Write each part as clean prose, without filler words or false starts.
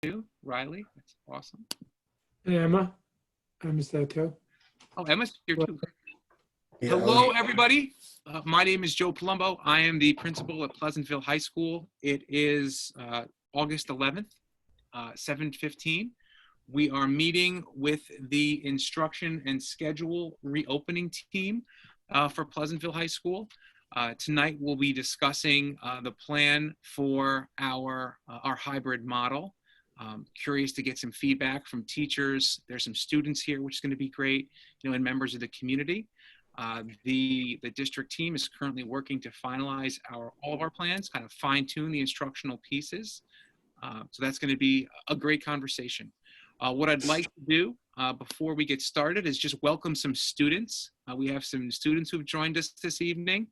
too, Riley. That's awesome. And Emma, I missed that too. Oh, Emma's here too. Yeah, Hello, everybody. My name is Joe Palumbo. I am the principal at Pleasantville High School. It is August 11th, 7:15. We are meeting with the instruction and schedule reopening team for Pleasantville High School. Tonight, we'll be discussing the plan for our hybrid model. Curious to get some feedback from teachers. There's some students here, which is going to be great, and members of the community. The district team is currently working to finalize all of our plans, kind of fine tune the instructional pieces. So that's going to be a great conversation. What I'd like to do before we get started is just welcome some students. We have some students who've joined us this evening.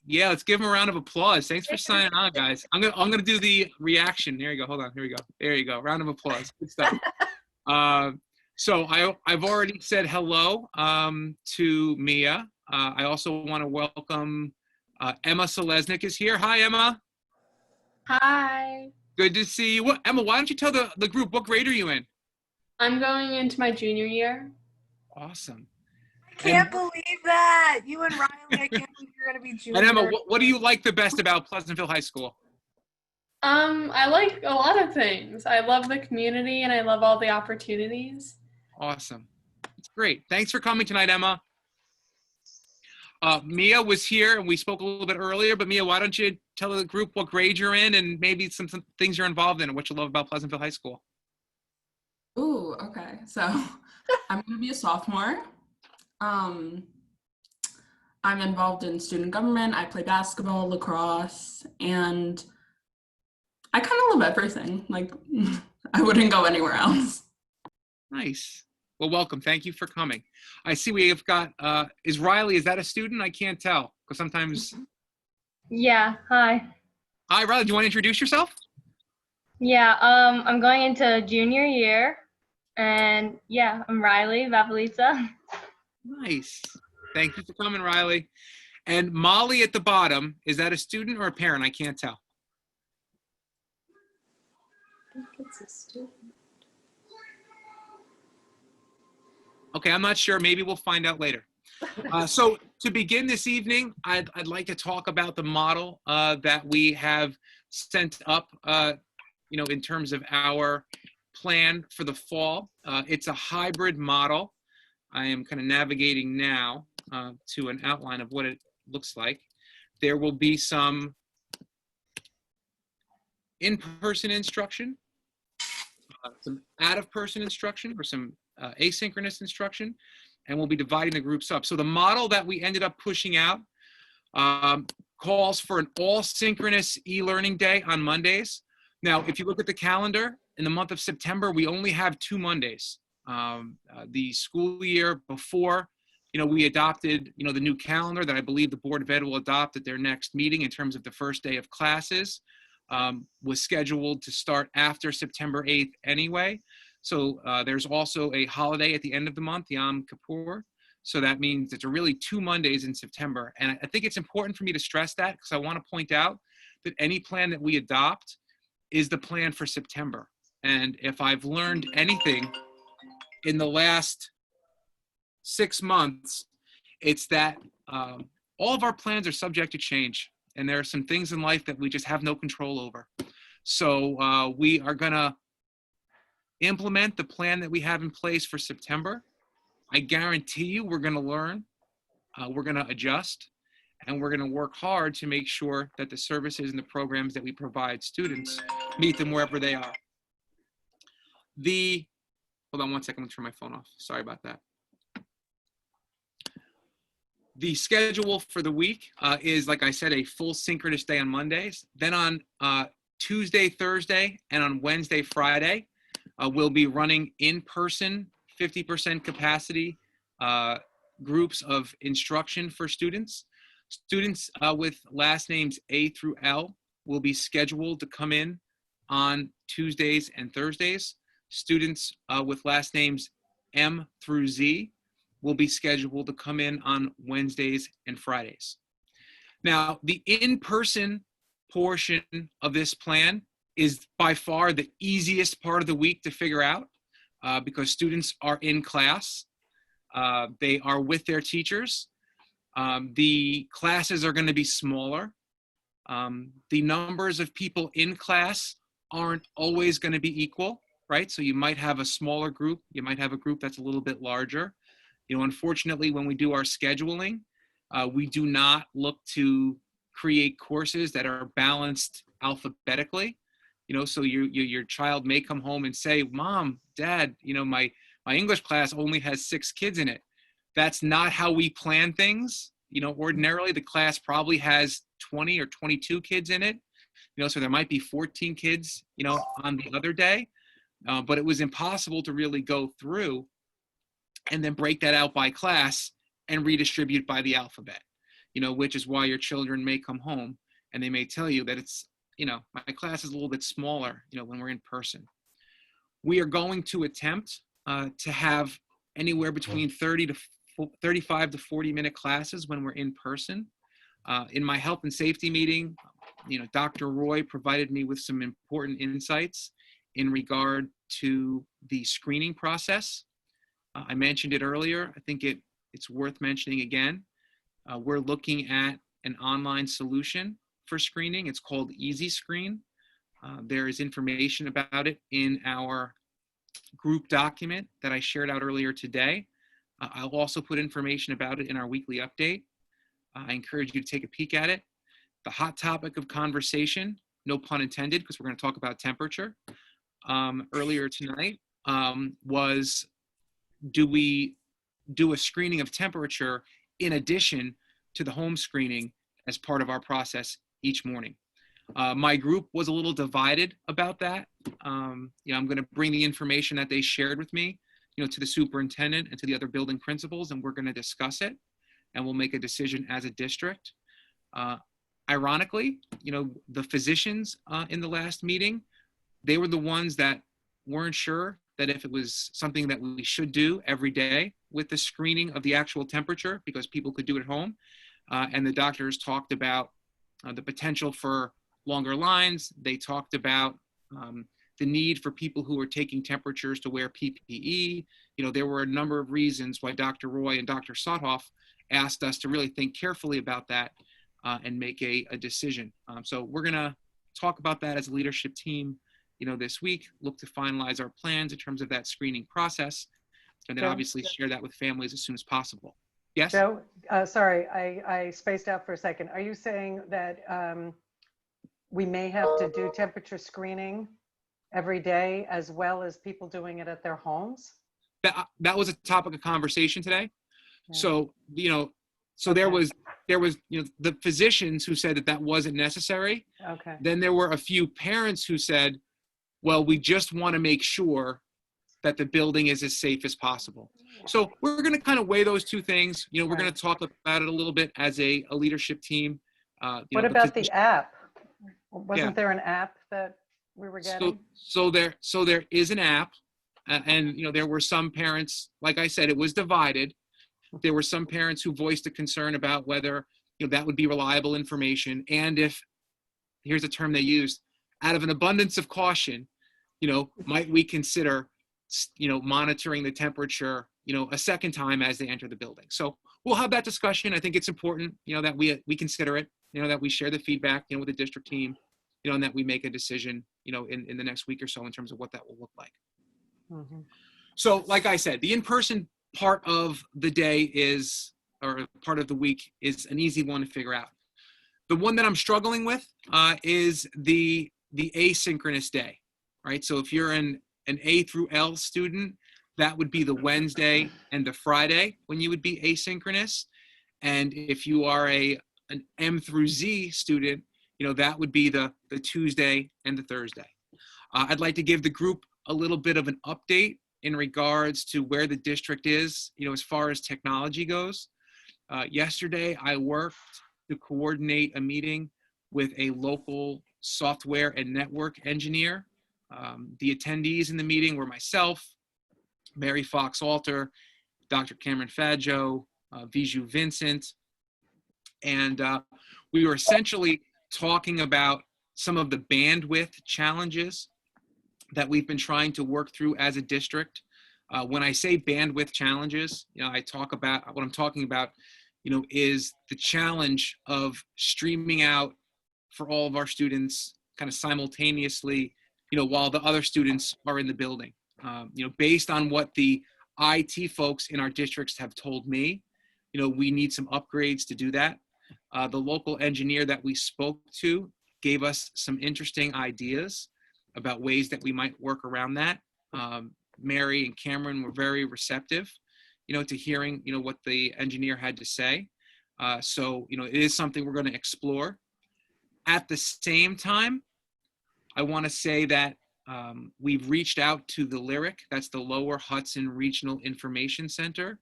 Yeah, let's give them a round of applause. Thanks for signing on, guys. I'm gonna do the reaction. There you go. Hold on. Here we go. There you go. Round of applause. Good stuff. So I've already said hello to Mia. I also want to welcome Emma Selesnik is here. Hi, Emma. Hi. Good to see you. Emma, why don't you tell the group what grade are you in? I'm going into my junior year. Awesome. I can't believe that. You and Riley, I can't believe you're going to be junior. And Emma, what do you like the best about Pleasantville High School? I like a lot of things. I love the community and I love all the opportunities. Awesome. It's great. Thanks for coming tonight, Emma. Mia was here and we spoke a little bit earlier, but Mia, why don't you tell the group what grade you're in and maybe some things you're involved in and what you love about Pleasantville High School? Ooh, okay. So I'm going to be a sophomore. I'm involved in student government. I play basketball, lacrosse, and I kind of love everything. Like, I wouldn't go anywhere else. Nice. Well, welcome. Thank you for coming. I see we have got, is Riley, is that a student? I can't tell, because sometimes. Yeah, hi. Hi, Riley. Do you want to introduce yourself? Yeah, I'm going into junior year, and yeah, I'm Riley Vavalisa. Nice. Thank you for coming, Riley. And Molly at the bottom, is that a student or a parent? I can't tell. I think it's a student. Okay, I'm not sure. Maybe we'll find out later. So to begin this evening, I'd like to talk about the model that we have sent up, in terms of our plan for the fall. It's a hybrid model. I am kind of navigating now to an outline of what it looks like. There will be some in-person instruction, some out-of-person instruction, or some asynchronous instruction, and we'll be dividing the groups up. So the model that we ended up pushing out calls for an all-synchronous e-learning day on Mondays. Now, if you look at the calendar, in the month of September, we only have 2 Mondays. The school year before, we adopted, the new calendar that I believe the Board of Ed will adopt at their next meeting in terms of the first day of classes, was scheduled to start after September 8th anyway. So there's also a holiday at the end of the month, Yom Kippur. So that means it's really 2 Mondays in September. And I think it's important for me to stress that because I want to point out that any plan that we adopt is the plan for September. And if I've learned anything in the last 6 months, it's that all of our plans are subject to change. And there are some things in life that we just have no control over. So we are gonna implement the plan that we have in place for September. I guarantee you we're gonna learn, we're gonna adjust, and we're gonna work hard to make sure that the services and the programs that we provide students meet them wherever they are. Hold on one second, I'm gonna turn my phone off. Sorry about that. The schedule for the week is, like I said, a full synchronous day on Mondays. Then on Tuesday, Thursday, and on Wednesday, Friday, we'll be running in-person 50% capacity groups of instruction for students. Students with last names A through L will be scheduled to come in on Tuesdays and Thursdays. Students with last names M through Z will be scheduled to come in on Wednesdays and Fridays. Now, the in-person portion of this plan is by far the easiest part of the week to figure out because students are in class. They are with their teachers. The classes are going to be smaller. The numbers of people in class aren't always going to be equal, right? So you might have a smaller group. You might have a group that's a little bit larger. You know, unfortunately, when we do our scheduling, we do not look to create courses that are balanced alphabetically. You know, so your child may come home and say, "Mom, Dad, you know, my English class only has 6 kids in it." That's not how we plan things. You know, ordinarily the class probably has 20 or 22 kids in it. You know, so there might be 14 kids, you know, on the other day. But it was impossible to really go through and then break that out by class and redistribute by the alphabet, you know, which is why your children may come home and they may tell you that it's, you know, my class is a little bit smaller, you know, when we're in person. We are going to attempt to have anywhere between 35 to 40-minute classes when we're in person. In my health and safety meeting, you know, Dr. Roy provided me with some important insights in regard to the screening process. I mentioned it earlier. I think it's worth mentioning again. We're looking at an online solution for screening. It's called Easy Screen. There is information about it in our group document that I shared out earlier today. I'll also put information about it in our weekly update. I encourage you to take a peek at it. The hot topic of conversation, no pun intended, because we're going to talk about temperature, earlier tonight was, do we do a screening of temperature in addition to the home screening as part of our process each morning? My group was a little divided about that. You know, I'm going to bring the information that they shared with me, you know, to the superintendent and to the other building principals, and we're going to discuss it, and we'll make a decision as a district. Ironically, you know, the physicians in the last meeting, they were the ones that weren't sure that if it was something that we should do every day with the screening of the actual temperature, because people could do it at home. And the doctors talked about the potential for longer lines. They talked about the need for people who are taking temperatures to wear PPE. You know, there were a number of reasons why Dr. Roy and Dr. Sothoff asked us to really think carefully about that and make a decision. So we're gonna talk about that as a leadership team, you know, this week, look to finalize our plans in terms of that screening process, and then Joe? obviously share that with families as soon as possible. Yes? Joe, sorry, I spaced out for a second. Are you saying that we may have to do temperature screening every day as well as people doing it at their homes? That was a topic of conversation today. Yeah. So, you know, so Okay. there was, you know, the physicians who said that that wasn't necessary. Okay. Then there were a few parents who said, well, we just want to make sure that the building is as safe as possible. So we're going to kind of weigh those two things. You know, we're going to talk about it a little bit as a leadership team. What about the app? Wasn't Yeah. there an app that we were getting? So there is an app, and you know, there were some parents, like I said, it was divided. There were some parents who voiced a concern about whether, you know, that would be reliable information, and if, here's a term they used, out of an abundance of caution, you know, might we consider, you know, monitoring the temperature, you know, a second time as they enter the building. So we'll have that discussion. I think it's important, you know, that we consider it, you know, that we share the feedback, you know, with the district team, you know, and that we make a decision, you know, in the next week or so in terms of what that will look like. Mm-hmm. So like I said, the in-person part of the day is, or part of the week is an easy one to figure out. The one that I'm struggling with is the asynchronous day, right? So if you're an A through L student, that would be the Wednesday and the Friday when you would be asynchronous. And if you are an M through Z student, you know, that would be the Tuesday and the Thursday. I'd like to give the group a little bit of an update in regards to where the district is, you know, as far as technology goes. Yesterday, I worked to coordinate a meeting with a local software and network engineer. The attendees in the meeting were myself, Mary Fox Alter, Dr. Cameron Fadjo, Viju Vincent, and we were essentially talking about some of the bandwidth challenges that we've been trying to work through as a district. When I say bandwidth challenges, I talk about what I'm talking about, is the challenge of streaming out for all of our students kind of simultaneously, while the other students are in the building. Based on what the IT folks in our districts have told me, we need some upgrades to do that. The local engineer that we spoke to gave us some interesting ideas about ways that we might work around that. Mary and Cameron were very receptive, to hearing, what the engineer had to say. So, it is something we're going to explore. At the same time, I want to say that we've reached out to the LYRIC, that's the Lower Hudson Regional Information Center,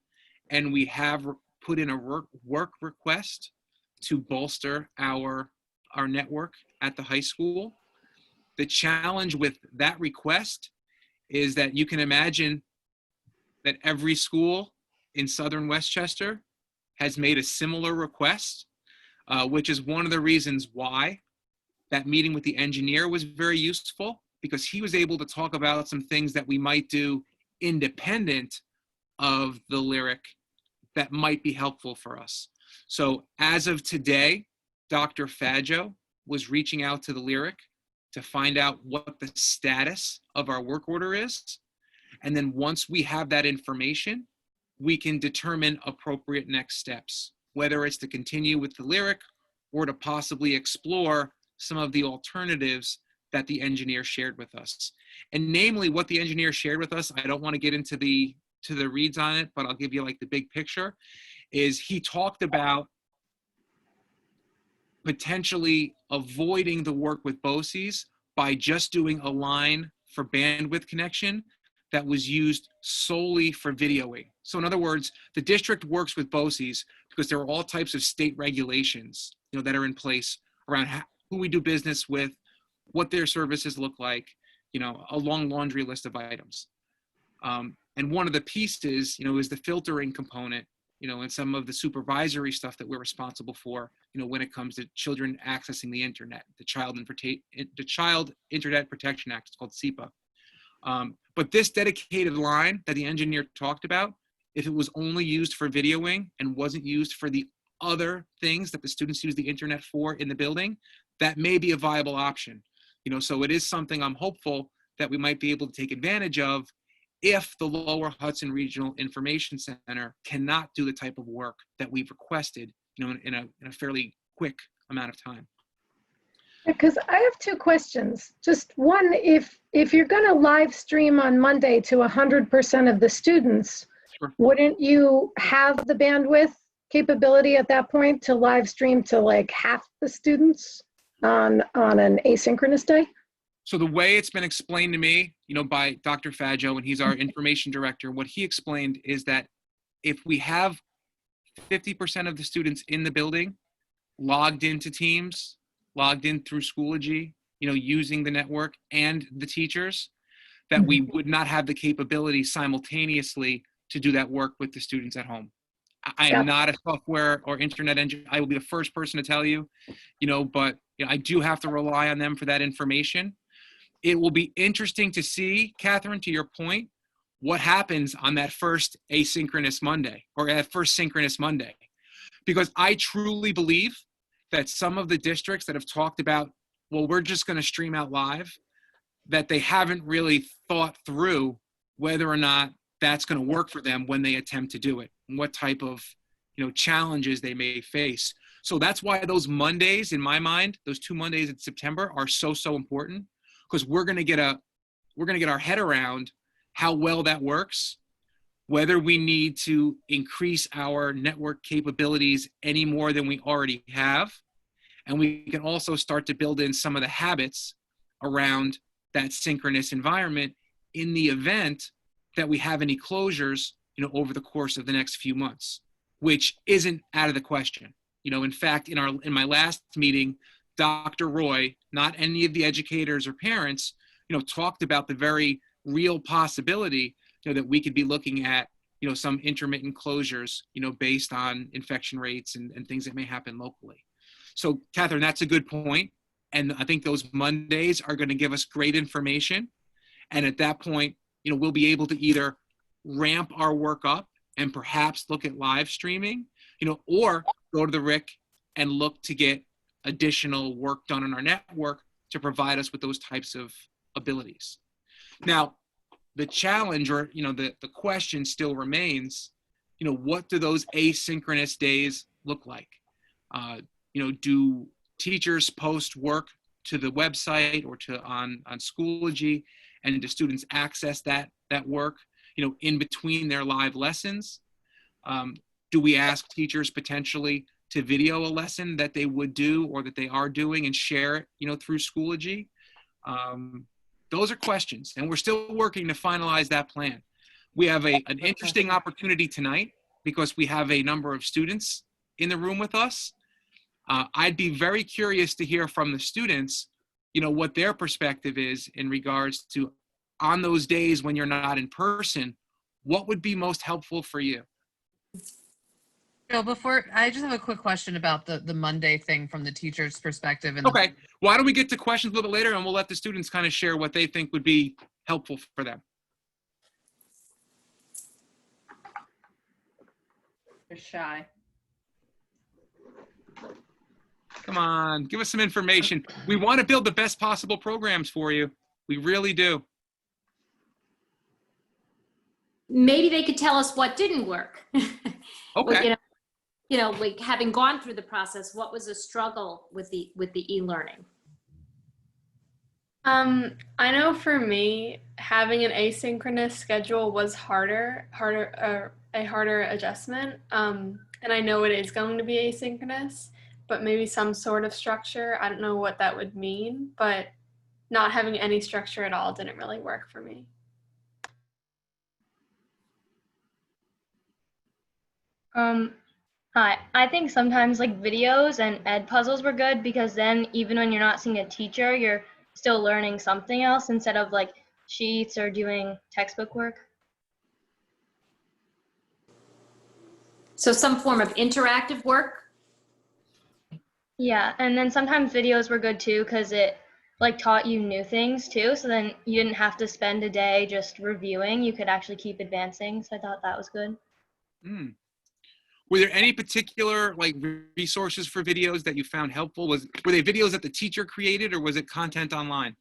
and we have put in a work request to bolster our network at the high school. The challenge with that request is that you can imagine that every school in Southern Westchester has made a similar request, which is one of the reasons why that meeting with the engineer was very useful, because he was able to talk about some things that we might do independent of the LYRIC that might be helpful for us. So as of today, Dr. Faggio was reaching out to the LYRIC to find out what the status of our work order is. And then once we have that information, we can determine appropriate next steps, whether it's to continue with the LYRIC or to possibly explore some of the alternatives that the engineer shared with us. And namely, what the engineer shared with us, I don't want to get into the reads on it, but I'll give you like the big picture, is he talked about potentially avoiding the work with BOCES by just doing a line for bandwidth connection that was used solely for videoing. So in other words, the district works with BOCES because there are all types of state regulations, that are in place around who we do business with, what their services look like, a long laundry list of items. And one of the pieces, is the filtering component, and some of the supervisory stuff that we're responsible for, when it comes to children accessing the internet, the Child Internet Protection Act, it's called SEPA. But this dedicated line that the engineer talked about, if it was only used for videoing and wasn't used for the other things that the students use the internet for in the building, that may be a viable option. So it is something I'm hopeful that we might be able to take advantage of if the Lower Hudson Regional Information Center cannot do the type of work that we've requested, in a fairly quick amount of time. Because I have two questions. Just one, if you're going to live stream on Monday to 100% of the students, Sure. Wouldn't you have the bandwidth capability at that point to live stream to like half the students on an asynchronous day? So the way it's been explained to me, by Dr. Faggio, and he's our information director, what he explained is that if we have 50% of the students in the building logged into Teams, logged in through Schoology, using the network and the teachers, that we would not have the capability simultaneously to do that work with the students at home. I am not a software or internet engineer. I will be the first person to tell you, but I do have to rely on them for that information. It will be interesting to see, Catherine, to your point, what happens on that first asynchronous Monday or that first synchronous Monday. Because I truly believe that some of the districts that have talked about, well, we're just going to stream out live, that they haven't really thought through whether or not that's going to work for them when they attempt to do it, and what type of challenges they may face. So that's why those Mondays, in my mind, those 2 Mondays in September are so important, because we're going to get our head around how well that works, whether we need to increase our network capabilities any more than we already have. And we can also start to build in some of the habits around that synchronous environment in the event that we have any closures, over the course of the next few months, which isn't out of the question. In fact, in my last meeting, Dr. Roy, not any of the educators or parents, talked about the very real possibility, that we could be looking at, some intermittent closures, based on infection rates and things that may happen locally. So, Catherine, that's a good point. And I think those Mondays are going to give us great information. And at that point, we'll be able to either ramp our work up and perhaps look at live streaming, or go to the RIC and look to get additional work done on our network to provide us with those types of abilities. Now, the challenge, or the question still remains, what do those asynchronous days look like? Do teachers post work to the website or on Schoology, and do students access that work in between their live lessons? Do we ask teachers potentially to video a lesson that they would do or that they are doing and share it through Schoology? Those are questions, and we're still working to finalize that plan. We have an interesting opportunity tonight because we have a number of students in the room with us. I'd be very curious to hear from the students, what their perspective is in regards to, on those days when you're not in person, what would be most helpful for you? Bill, I just have a quick question about the Monday thing from the teacher's perspective. And Okay, why don't we get to questions a little bit later, and we'll let the students kind of share what they think would be helpful for them. They're shy. Come on, give us some information. We want to build the best possible programs for you. We really do. Maybe they could tell us what didn't work. Okay. Like having gone through the process, what was a struggle with the e-learning? I know for me, having an asynchronous schedule was a harder adjustment. And I know it is going to be asynchronous, but maybe some sort of structure. I don't know what that would mean, but not having any structure at all didn't really work for me. Hi. I think sometimes like videos and ed puzzles were good because then even when you're not seeing a teacher, you're still learning something else instead of like sheets or doing textbook work. So some form of interactive work? Yeah, and then sometimes videos were good too because it like taught you new things too. So then you didn't have to spend a day just reviewing. You could actually keep advancing. So I thought that was good. Mm. Were there any particular resources for videos that you found helpful? Were they videos that the teacher created, or was it content online?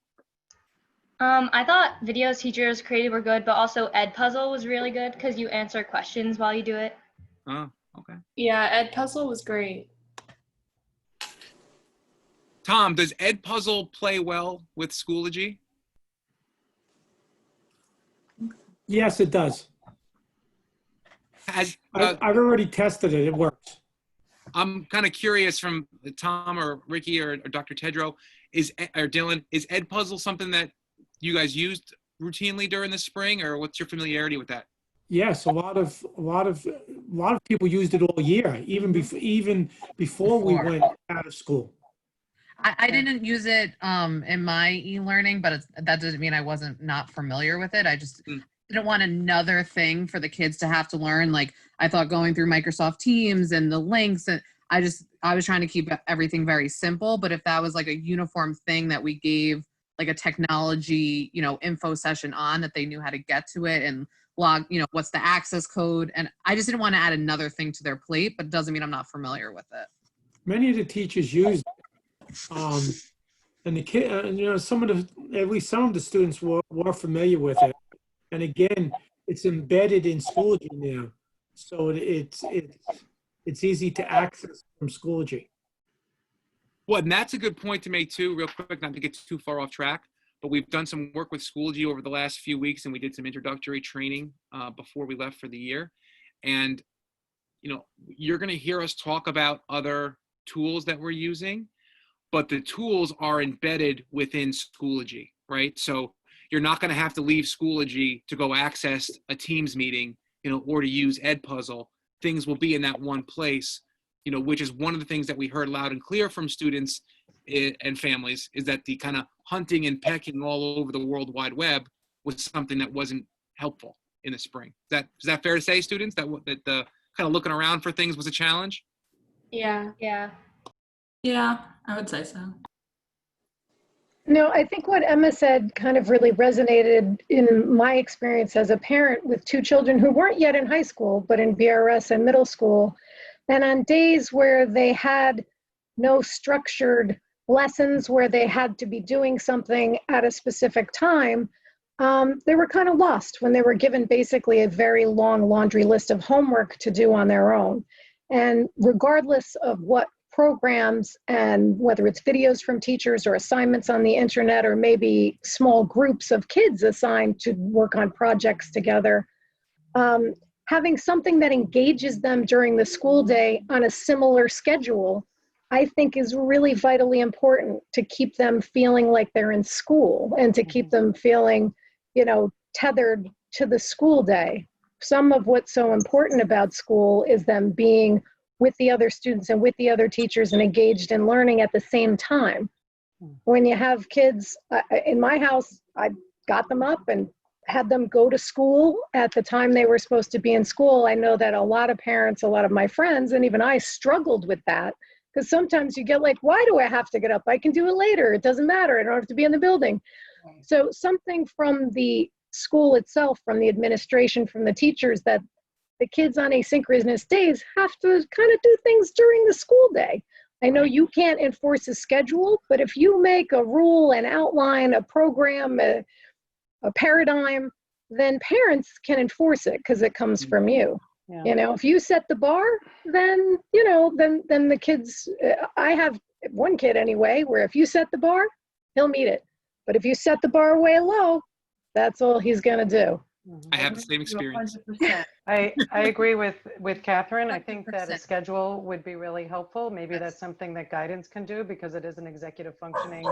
I thought videos teachers created were good, but also Ed Puzzle was really good because you answer questions while you do it. Oh, okay. Yeah, Ed Puzzle was great. Tom, does Ed Puzzle play well with Schoology? Yes, it does. I've already tested it. It works. I'm kind of curious from Tom or Ricky or Dr. Tedrow, or Dylan, is Ed Puzzle something that you guys used routinely during the spring, or what's your familiarity with that? Yes, a lot of people used it all year, even before we went out of school. I didn't use it in my e-learning, but that doesn't mean I wasn't not familiar with it. I just didn't want another thing for the kids to have to learn. Like I thought going through Microsoft Teams and the links, and I was trying to keep everything very simple. But if that was like a uniform thing that we gave like a technology, info session on, that they knew how to get to it and log, what's the access code. And I just didn't want to add another thing to their plate, but it doesn't mean I'm not familiar with it. Many of the teachers used it. And the kid, at least some of the students were familiar with it. And again, it's embedded in Schoology now, so it's easy to access from Schoology. Well, and that's a good point to make too, real quick, not to get too far off track, but we've done some work with Schoology over the last few weeks, and we did some introductory training before we left for the year. And, you're going to hear us talk about other tools that we're using, but the tools are embedded within Schoology, right? So you're not going to have to leave Schoology to go access a Teams meeting, or to use Ed Puzzle. Things will be in that one place, which is one of the things that we heard loud and clear from students and families, is that the kind of hunting and pecking all over the World Wide Web was something that wasn't helpful in the spring. Is that fair to say, students, that the kind of looking around for things was a challenge? Yeah. Yeah. Yeah, I would say so. No, I think what Emma said kind of really resonated in my experience as a parent with two children who weren't yet in high school, but in BRS and middle school. And on days where they had no structured lessons, where they had to be doing something at a specific time, they were kind of lost when they were given basically a very long laundry list of homework to do on their own. And regardless of what programs and whether it's videos from teachers or assignments on the internet or maybe small groups of kids assigned to work on projects together, having something that engages them during the school day on a similar schedule, I think is really vitally important to keep them feeling like they're in school and to keep them feeling, you know, tethered to the school day. Some of what's so important about school is them being with the other students and with the other teachers and engaged in learning at the same time. When you have kids, in my house, I got them up and had them go to school at the time they were supposed to be in school. I know that a lot of parents, a lot of my friends, and even I struggled with that because sometimes you get like, why do I have to get up? I can do it later. It doesn't matter. I don't have to be in the building. So something from the school itself, from the administration, from the teachers, that the kids on asynchronous days have to kind of do things during the school day. I know you can't enforce a schedule, but if you make a rule, an outline, a program, a paradigm, then parents can enforce it because it comes from you. Yeah. You know, if you set the bar, then, you know, then the kids, I have one kid anyway, where if you set the bar, he'll meet it. But if you set the bar way low, that's all he's going to do. I have the same experience. 100%. I agree with Catherine. I think that a 100%. schedule would be really helpful. Maybe that's something that guidance can do because it is an executive functioning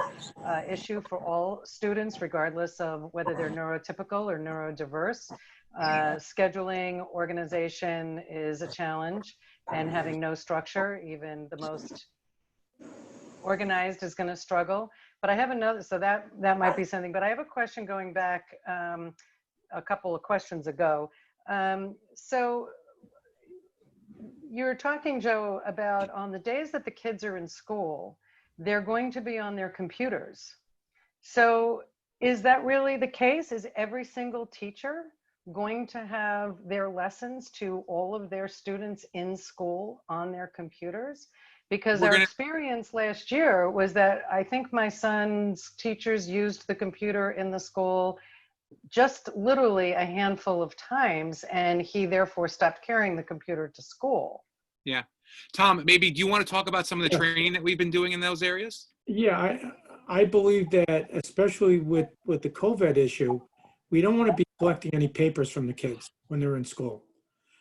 issue for all students, regardless of whether they're neurotypical or neurodiverse. Scheduling, organization is a challenge, and having no structure, even the most organized is going to struggle. But I have another, so that might be something, but I have a question going back a couple of questions ago. So you're talking, Joe, about on the days that the kids are in school, they're going to be on their computers. So is that really the case? Is every single teacher going to have their lessons to all of their students in school on their computers? Because our experience last year was that I think my son's teachers used the computer in the school just literally a handful of times, and he therefore stopped carrying the computer to school. Yeah. Tom, maybe do you want to talk about some of the training that we've been doing in those areas? Yeah, I believe that, especially with the COVID issue, we don't want to be collecting any papers from the kids when they're in school.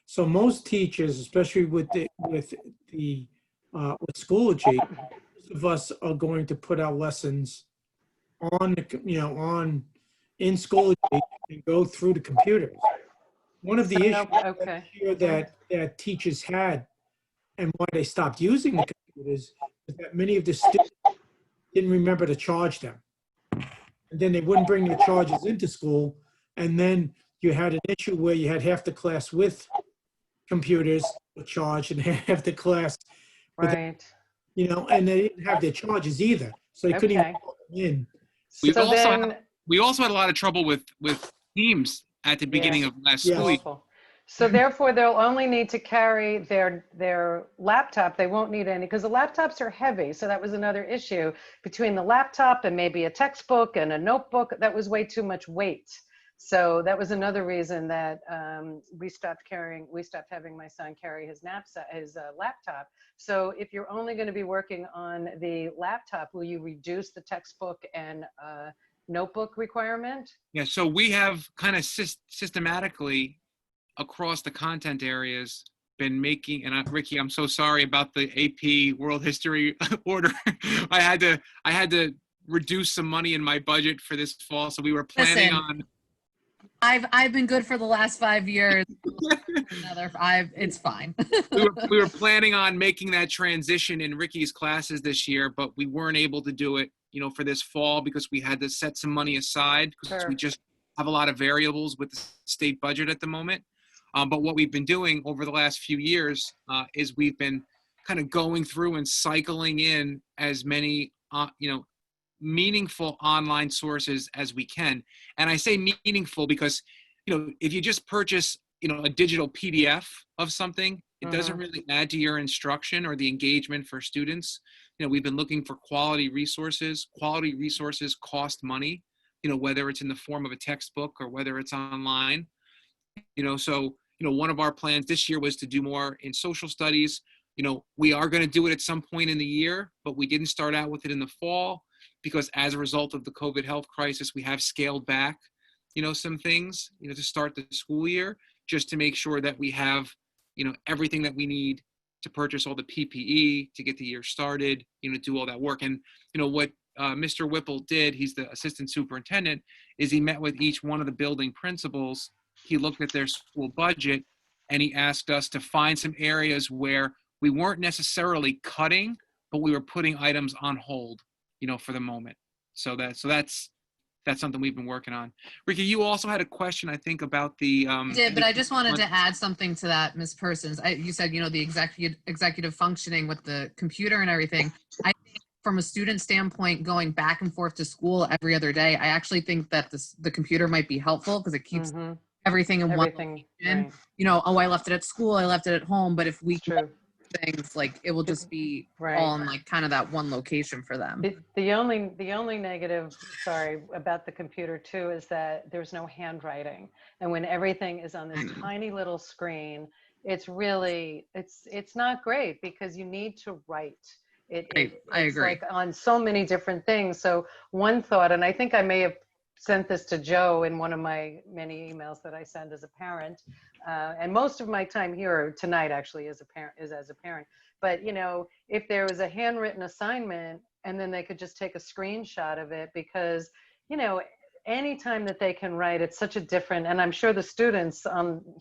So most teachers, especially with Schoology, most of us are going to put our lessons on in Schoology and go through the computers. One of the issues that teachers had and why they stopped using the computers is that many of the students didn't remember to charge them. And then they wouldn't bring their charges into school. And then you had an issue where you had half the class with computers charged and half the class with, right. You know, and they didn't have their charges either. So they couldn't even put them in. We also had a lot of trouble with Teams at the beginning of last school year. So therefore, they'll only need to carry their laptop. They won't need any, because the laptops are heavy. So that was another issue between the laptop and maybe a textbook and a notebook. That was way too much weight. So that was another reason that we stopped having my son carry his laptop. So if you're only going to be working on the laptop, will you reduce the textbook and notebook requirement? Yeah, so we have kind of systematically across the content areas been making, and Ricky, I'm so sorry about the AP World History order. I had to reduce some money in my budget for this fall, so we were planning on. I've been good for the last 5 years. It's fine. we were planning on making that transition in Ricky's classes this year, but we weren't able to do it, you know, for this fall because we had to set some money aside because we just have a lot of variables with the state budget at the moment. But what we've been doing over the last few years is we've been kind of going through and cycling in as many, meaningful online sources as we can. And I say meaningful because, if you just purchase, a digital PDF of something, it doesn't really add to your instruction or the engagement for students. We've been looking for quality resources. Quality resources cost money, whether it's in the form of a textbook or whether it's online. So, one of our plans this year was to do more in social studies. We are going to do it at some point in the year, but we didn't start out with it in the fall because as a result of the COVID health crisis, we have scaled back, some things, to start the school year, just to make sure that we have, everything that we need to purchase all the PPE to get the year started, do all that work. And, what Mr. Whipple did, he's the assistant superintendent, is he met with each one of the building principals. He looked at their school budget and he asked us to find some areas where we weren't necessarily cutting, but we were putting items on hold, for the moment. So that's something we've been working on. Ricky, you also had a question, I think, about the. I did, but I just wanted to add something to that, Ms. Persons. You said, the executive functioning with the computer and everything. I think from a student standpoint, going back and forth to school every other day, I actually think that the computer might be helpful because it keeps everything in one location. Right. I left it at school, I left it at home, but if we It's true. things, like it will just be Right. all in like kind of that one location for them. The only negative, sorry, about the computer too, is that there's no handwriting. And when everything is on this tiny little screen, it's really, it's not great because you need to write. I agree. Like on so many different things. So one thought, and I think I may have sent this to Joe in one of my many emails that I send as a parent. And most of my time here tonight actually is as a parent. But if there was a handwritten assignment and then they could just take a screenshot of it, because anytime that they can write, it's such a different, and I'm sure the students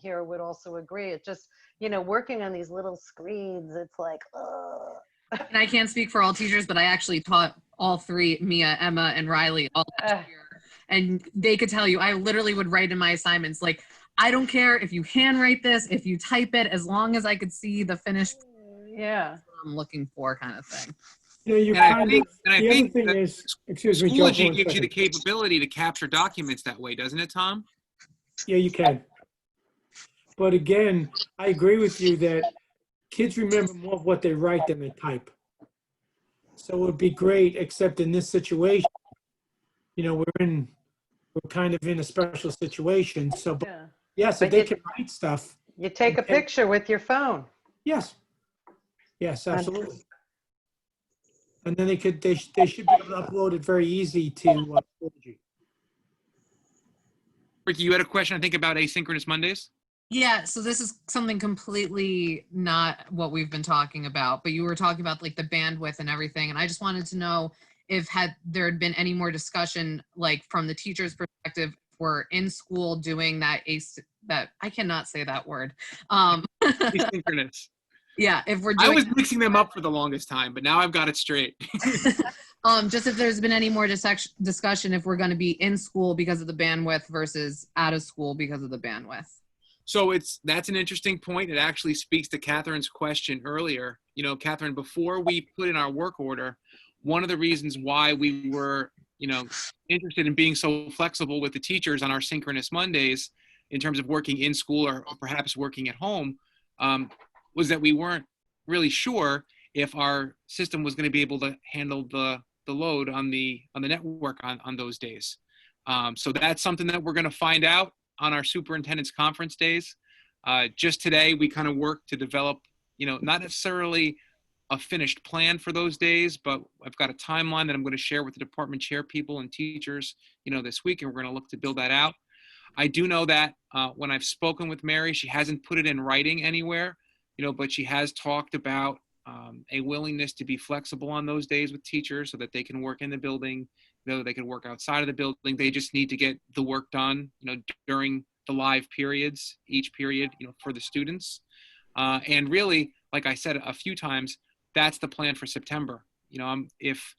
here would also agree. It just, working on these little screens, it's like, ugh. And I can't speak for all teachers, but I actually taught all three, Mia, Emma, and Riley all last year. And they could tell you, I literally would write in my assignments, like, I don't care if you handwrite this, if you type it, as long as I could see the finished. Yeah. That's what I'm looking for, kind of thing. I think thing that is, excuse me, Schoology Joe, gives you the capability to capture documents that way, doesn't it, Tom? Yeah, you can. But again, I agree with you that kids remember more of what they write than they type. So it would be great, except in this situation, we're kind of in a special situation. So, yes, if they can write stuff. You take a picture with your phone. Yes. Yes, absolutely. And then they should be able to upload it very easy to Schoology. Ricky, you had a question, I think, about asynchronous Mondays? Yeah, so this is something completely not what we've been talking about, but you were talking about like the bandwidth and everything. And I just wanted to know if there had been any more discussion, like from the teacher's perspective, we're in school doing that I cannot say that word. Asynchronous. Yeah, if we're doing I was mixing them up for the longest time, but now I've got it straight. Just if there's been any more discussion if we're going to be in school because of the bandwidth versus out of school because of the bandwidth. So that's an interesting point. It actually speaks to Catherine's question earlier. Catherine, before we put in our work order, one of the reasons why we were, interested in being so flexible with the teachers on our synchronous Mondays in terms of working in school or perhaps working at home, was that we weren't really sure if our system was going to be able to handle the load on the network on those days. So that's something that we're going to find out on our superintendent's conference days. Just today, we kind of worked to develop, not necessarily a finished plan for those days, but I've got a timeline that I'm going to share with the department chair people and teachers, this week, and we're going to look to build that out. I do know that when I've spoken with Mary, she hasn't put it in writing anywhere, but she has talked about a willingness to be flexible on those days with teachers so that they can work in the building, they can work outside of the building. They just need to get the work done, during the live periods, each period, for the students. And really, like I said a few times, that's the plan for September. If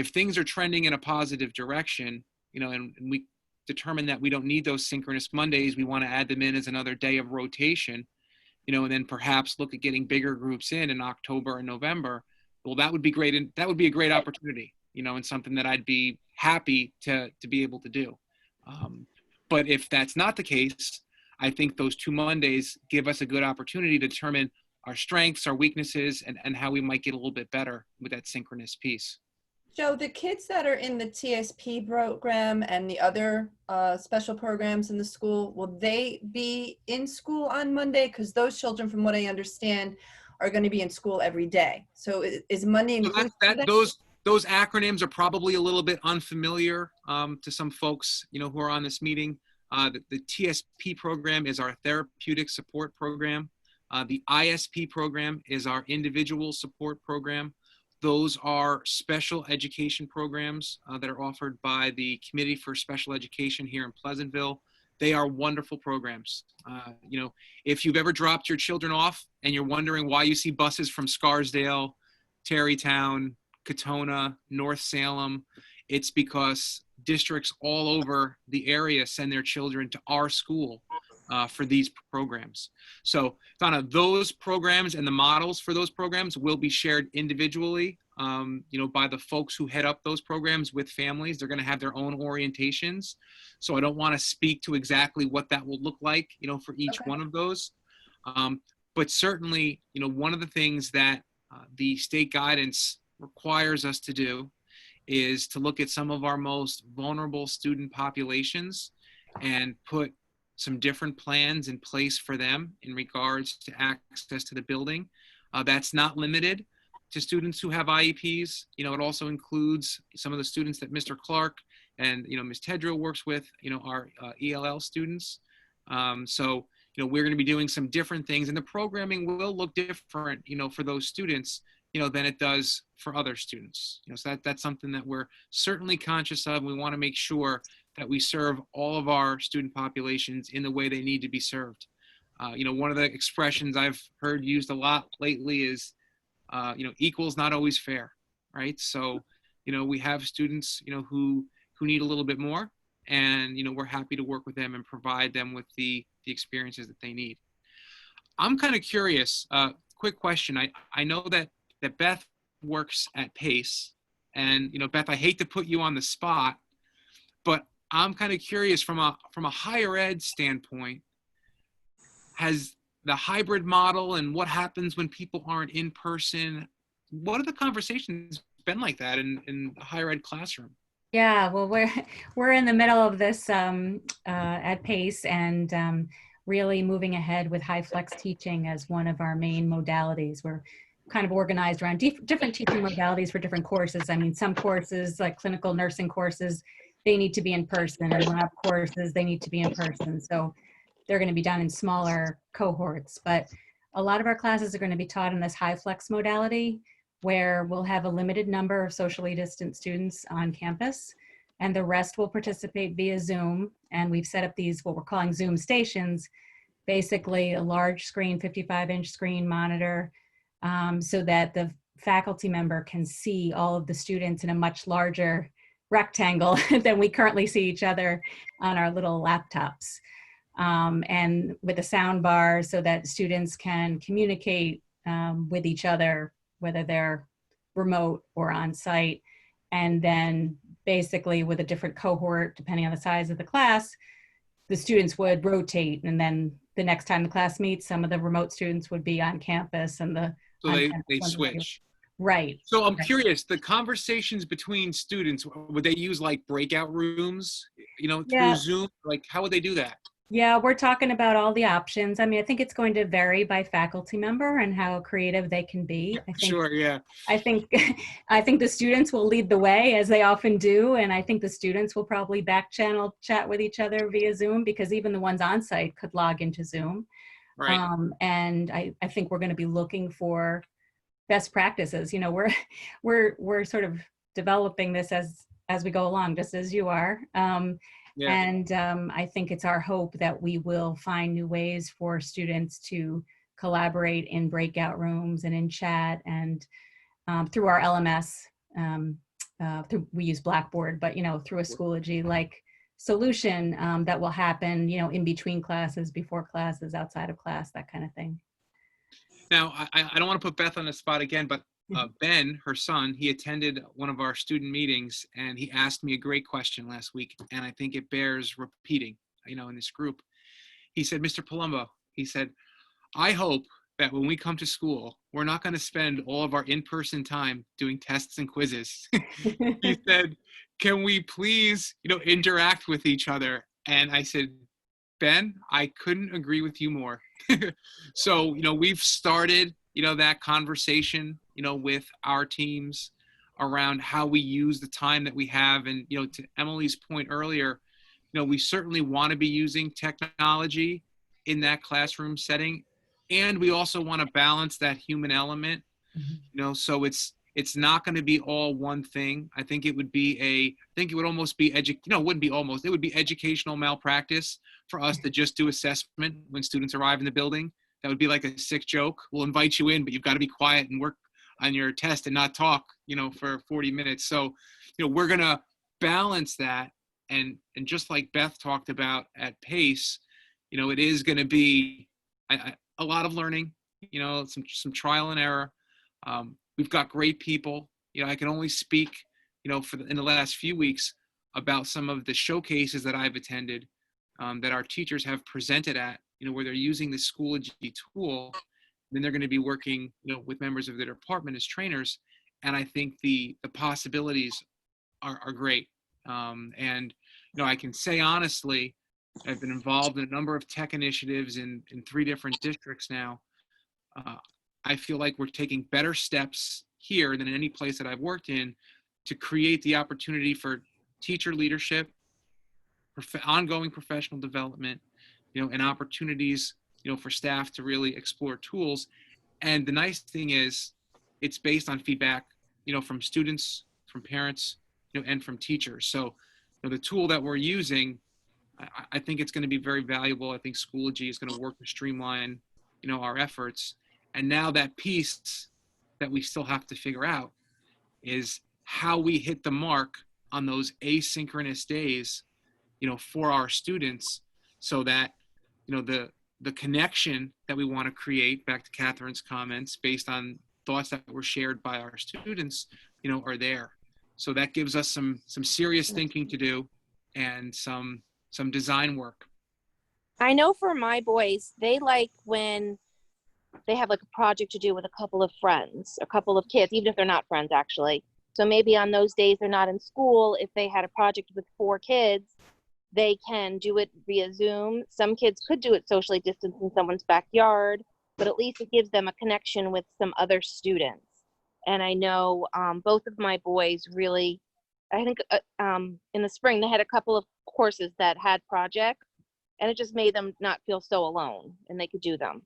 things are trending in a positive direction, and we determine that we don't need those synchronous Mondays, we want to add them in as another day of rotation, and then perhaps look at getting bigger groups in October and November. Well, that would be great. And that would be a great opportunity, and something that I'd be happy to be able to do. But if that's not the case, I think those 2 Mondays give us a good opportunity to determine our strengths, our weaknesses, and how we might get a little bit better with that synchronous piece. Joe, the kids that are in the TSP program and the other special programs in the school, will they be in school on Monday? Because those children, from what I understand, are going to be in school every day. So is Monday inclusive of that? Those acronyms are probably a little bit unfamiliar to some folks, who are on this meeting. The TSP program is our therapeutic support program. The ISP program is our individual support program. Those are special education programs that are offered by the Committee for Special Education here in Pleasantville. They are wonderful programs. If you've ever dropped your children off and you're wondering why you see buses from Scarsdale, Tarrytown, Katona, North Salem, it's because districts all over the area send their children to our school for these programs. So Donna, those programs and the models for those programs will be shared individually, by the folks who head up those programs with families. They're going to have their own orientations. So I don't want to speak to exactly what that will look like, for each one of those. But certainly, one of the things that the state guidance requires us to do is to look at some of our most vulnerable student populations and put some different plans in place for them in regards to access to the building. That's not limited to students who have IEPs. It also includes some of the students that Mr. Clark and, Ms. Tedrow works with, our ELL students. So, we're going to be doing some different things, and the programming will look different, for those students, than it does for other students. So that's something that we're certainly conscious of. We want to make sure that we serve all of our student populations in the way they need to be served. One of the expressions I've heard used a lot lately is, equal's not always fair, right? So, we have students, who need a little bit more, and, we're happy to work with them and provide them with the experiences that they need. I'm kind of curious, quick question. I know that Beth works at PACE, and, Beth, I hate to put you on the spot, but I'm kind of curious from a higher ed standpoint, has the hybrid model and what happens when people aren't in person, what are the conversations been like that in the higher ed classroom? Yeah, well, we're in the middle of this at PACE, and really moving ahead with high flex teaching as one of our main modalities. We're kind of organized around different teaching modalities for different courses. I mean, some courses, like clinical nursing courses, they need to be in person, and lab courses, they need to be in person. So they're going to be done in smaller cohorts. But a lot of our classes are going to be taught in this high flex modality, where we'll have a limited number of socially distant students on campus, and the rest will participate via Zoom. And we've set up these, what we're calling Zoom stations, basically a large screen, 55-inch screen monitor, so that the faculty member can see all of the students in a much larger rectangle than we currently see each other on our little laptops. And with a sound bar so that students can communicate with each other, whether they're remote or on site. And then basically with a different cohort, depending on the size of the class, the students would rotate. And then the next time the class meets, some of the remote students would be on campus, and so they switch. Right. So I'm curious, the conversations between students, would they use like breakout rooms, through Zoom? Like, how would they do that? Yeah, we're talking about all the options. I mean, I think it's going to vary by faculty member and how creative they can be. I think, sure, yeah. I think the students will lead the way, as they often do, and I think the students will probably back channel chat with each other via Zoom, because even the ones on site could log into Zoom. Right. And I think we're going to be looking for best practices. We're sort of developing this as we go along, just as you are. Yeah. And I think it's our hope that we will find new ways for students to collaborate in breakout rooms and in chat, and through our LMS. We use Blackboard, but through a Schoology-like solution that will happen, in between classes, before classes, outside of class, that kind of thing. Now, I don't want to put Beth on the spot again, but Ben, her son, he attended one of our student meetings, and he asked me a great question last week, and I think it bears repeating, in this group. He said, Mr. Palumbo, he said, I hope that when we come to school, we're not going to spend all of our in-person time doing tests and quizzes. He said, can we please, interact with each other? And I said, Ben, I couldn't agree with you more. So, we've started, that conversation, with our teams around how we use the time that we have. And, to Emily's point earlier, we certainly want to be using technology in that classroom setting. And we also want to balance that human element, so it's not going to be all one thing. I think it would almost be it would be educational malpractice for us to just do assessment when students arrive in the building. That would be like a sick joke. We'll invite you in, but you've got to be quiet and work on your test and not talk, for 40 minutes. So, we're going to balance that. And just like Beth talked about at PACE, it is going to be a lot of learning, some trial and error. We've got great people. I can only speak, in the last few weeks about some of the showcases that I've attended, that our teachers have presented at, where they're using the Schoology tool. Then they're going to be working, with members of their department as trainers. And I think the possibilities are great. And, I can say honestly, I've been involved in a number of tech initiatives in 3 different districts now. I feel like we're taking better steps here than in any place that I've worked in to create the opportunity for teacher leadership, ongoing professional development, and opportunities, for staff to really explore tools. And the nice thing is it's based on feedback, from students, from parents, and from teachers. So, the tool that we're using, I think it's going to be very valuable. I think Schoology is going to work to streamline, our efforts. And now that piece that we still have to figure out is how we hit the mark on those asynchronous days, for our students, so that, the connection that we want to create, back to Catherine's comments, based on thoughts that were shared by our students, are there. So that gives us some serious thinking to do and some design work. I know for my boys, they like when they have like a project to do with a couple of friends, a couple of kids, even if they're not friends actually. So maybe on those days they're not in school, if they had a project with 4 kids, they can do it via Zoom. Some kids could do it socially distanced in someone's backyard, but at least it gives them a connection with some other students. And I know both of my boys really, I think in the spring, they had a couple of courses that had projects, and it just made them not feel so alone, and they could do them.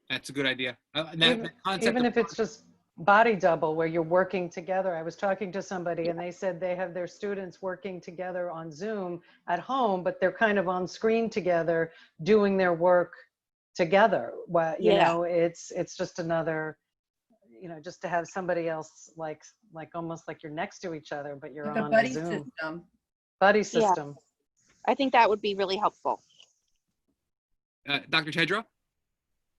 That's a good idea. Even if it's just body double where you're working together. I was talking to somebody and they said they have their students working together on Zoom at home, but they're kind of on screen together doing their work together. Well, you know, it's just another, just to have somebody else like almost like you're next to each other, but you're like on a buddy Zoom. system. Buddy system. I think that would be really helpful. Dr. Tedra?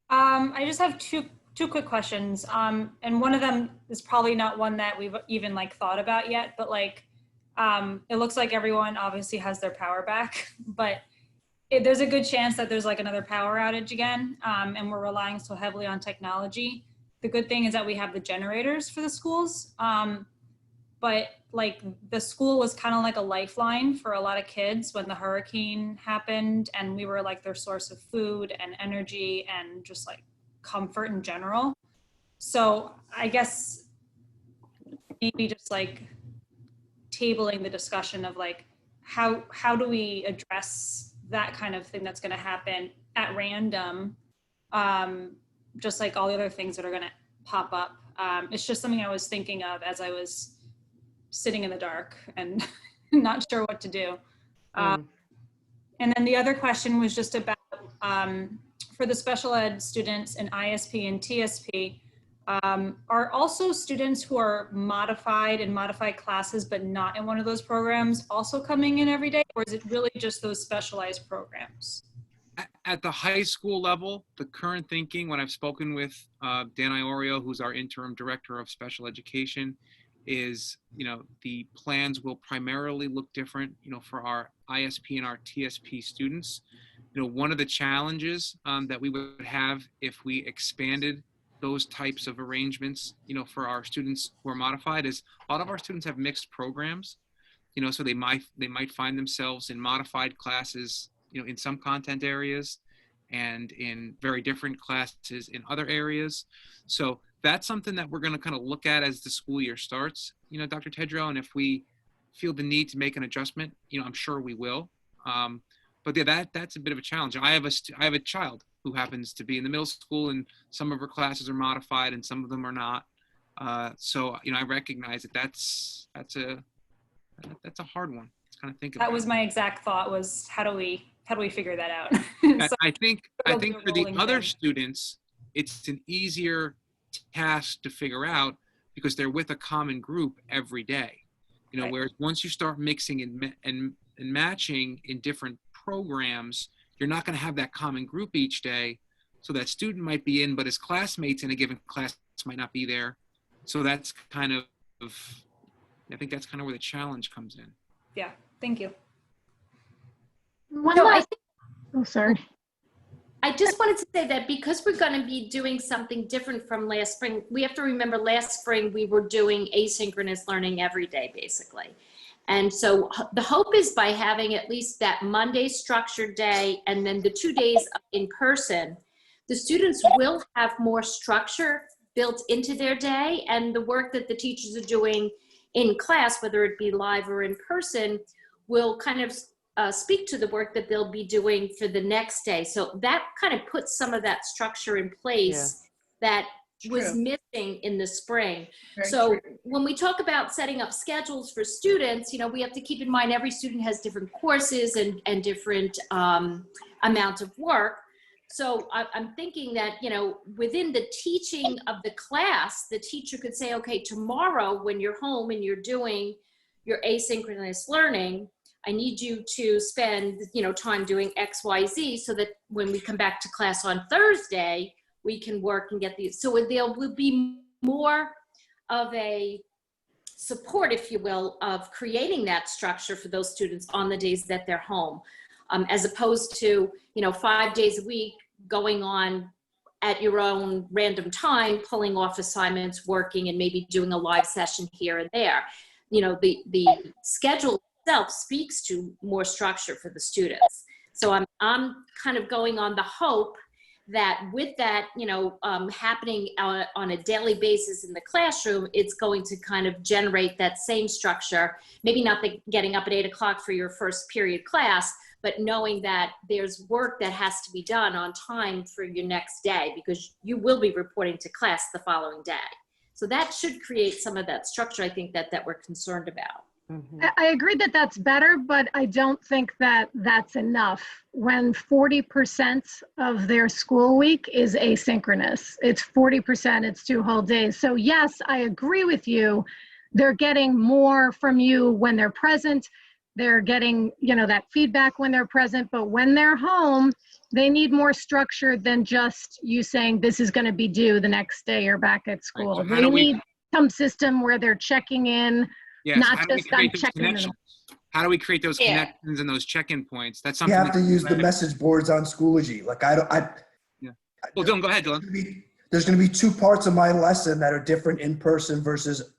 I just have two quick questions. And one of them is probably not one that we've even thought about yet, but it looks like everyone obviously has their power back, but there's a good chance that there's another power outage again, and we're relying so heavily on technology. The good thing is that we have the generators for the schools, but the school was kind of like a lifeline for a lot of kids when the hurricane happened, and we were their source of food and energy and just comfort in general. So I guess maybe just tabling the discussion of how do we address that kind of thing that's going to happen at random, just like all the other things that are going to pop up. It's just something I was thinking of as I was sitting in the dark and not sure what to do. And then the other question was just about for the special ed students in ISP and TSP, are also students who are modified classes but not in one of those programs also coming in every day, or is it really just those specialized programs? At the high school level, the current thinking, when I've spoken with Dan Iorio, who's our interim director of special education, is, the plans will primarily look different, for our ISP and our TSP students. One of the challenges that we would have if we expanded those types of arrangements, for our students who are modified, is a lot of our students have mixed programs, so they might find themselves in modified classes, in some content areas and in very different classes in other areas. So that's something that we're going to kind of look at as the school year starts, Dr. Tedrow, and if we feel the need to make an adjustment, I'm sure we will. But yeah, that's a bit of a challenge. I have a child who happens to be in the middle school, and some of her classes are modified and some of them are not. So I recognize that that's a hard one to kind of think about. That was my exact thought, was how do we figure that out? So I think it'll be a for the rolling other thing. students, it's an easier task to figure out because they're with a common group every day. Right. Whereas once you start mixing and matching in different programs, you're not going to have that common group each day. So that student might be in, but his classmates in a given class might not be there. So that's kind of, I think that's kind of where the challenge comes in. Yeah, thank you. Sorry. I just wanted to say that because we're going to be doing something different from last spring, we have to remember last spring we were doing asynchronous learning every day, basically. And so the hope is by having at least that Monday structured day and then the 2 days in person, the students will have more structure built into their day, and the work that the teachers are doing in class, whether it be live or in person, will kind of speak to the work that they'll be doing for the next day. So that kind of puts some of that structure in place that was missing in the spring. So when we talk about setting up schedules for students, we have to keep in mind every student has different courses and different amounts of work. So I'm thinking that, within the teaching of the class, the teacher could say, okay, tomorrow when you're home and you're doing your asynchronous learning, I need you to spend, time doing X, Y, Z, so that when we come back to class on Thursday, we can work and get these. So there will be more of a support, if you will, of creating that structure for those students on the days that they're home, as opposed to, 5 days a week going on at your own random time, pulling off assignments, working, and maybe doing a live session here and there. The schedule itself speaks to more structure for the students. So I'm kind of going on the hope that with that, happening on a daily basis in the classroom, it's going to kind of generate that same structure. Maybe not getting up at 8 o'clock for your first period class, but knowing that there's work that has to be done on time for your next day, because you will be reporting to class the following day. So that should create some of that structure, I think, that we're concerned about. I agree that that's better, but I don't think that that's enough when 40% of their school week is asynchronous. It's 40%, it's 2 whole days. So yes, I agree with you. They're getting more from you when they're present. They're getting, that feedback when they're present, but when they're home, they need more structure than just you saying this is going to be due the next day or back at school. Right, so they need some system where they're checking in. Yes. Not How do we just create on those checking in. connections? How do we create those connections and those check-in points? That's something You have to use the message boards on Schoology. Like Well, Dylan, go ahead, Dylan. There's going to be 2 parts of my lesson that are different in person versus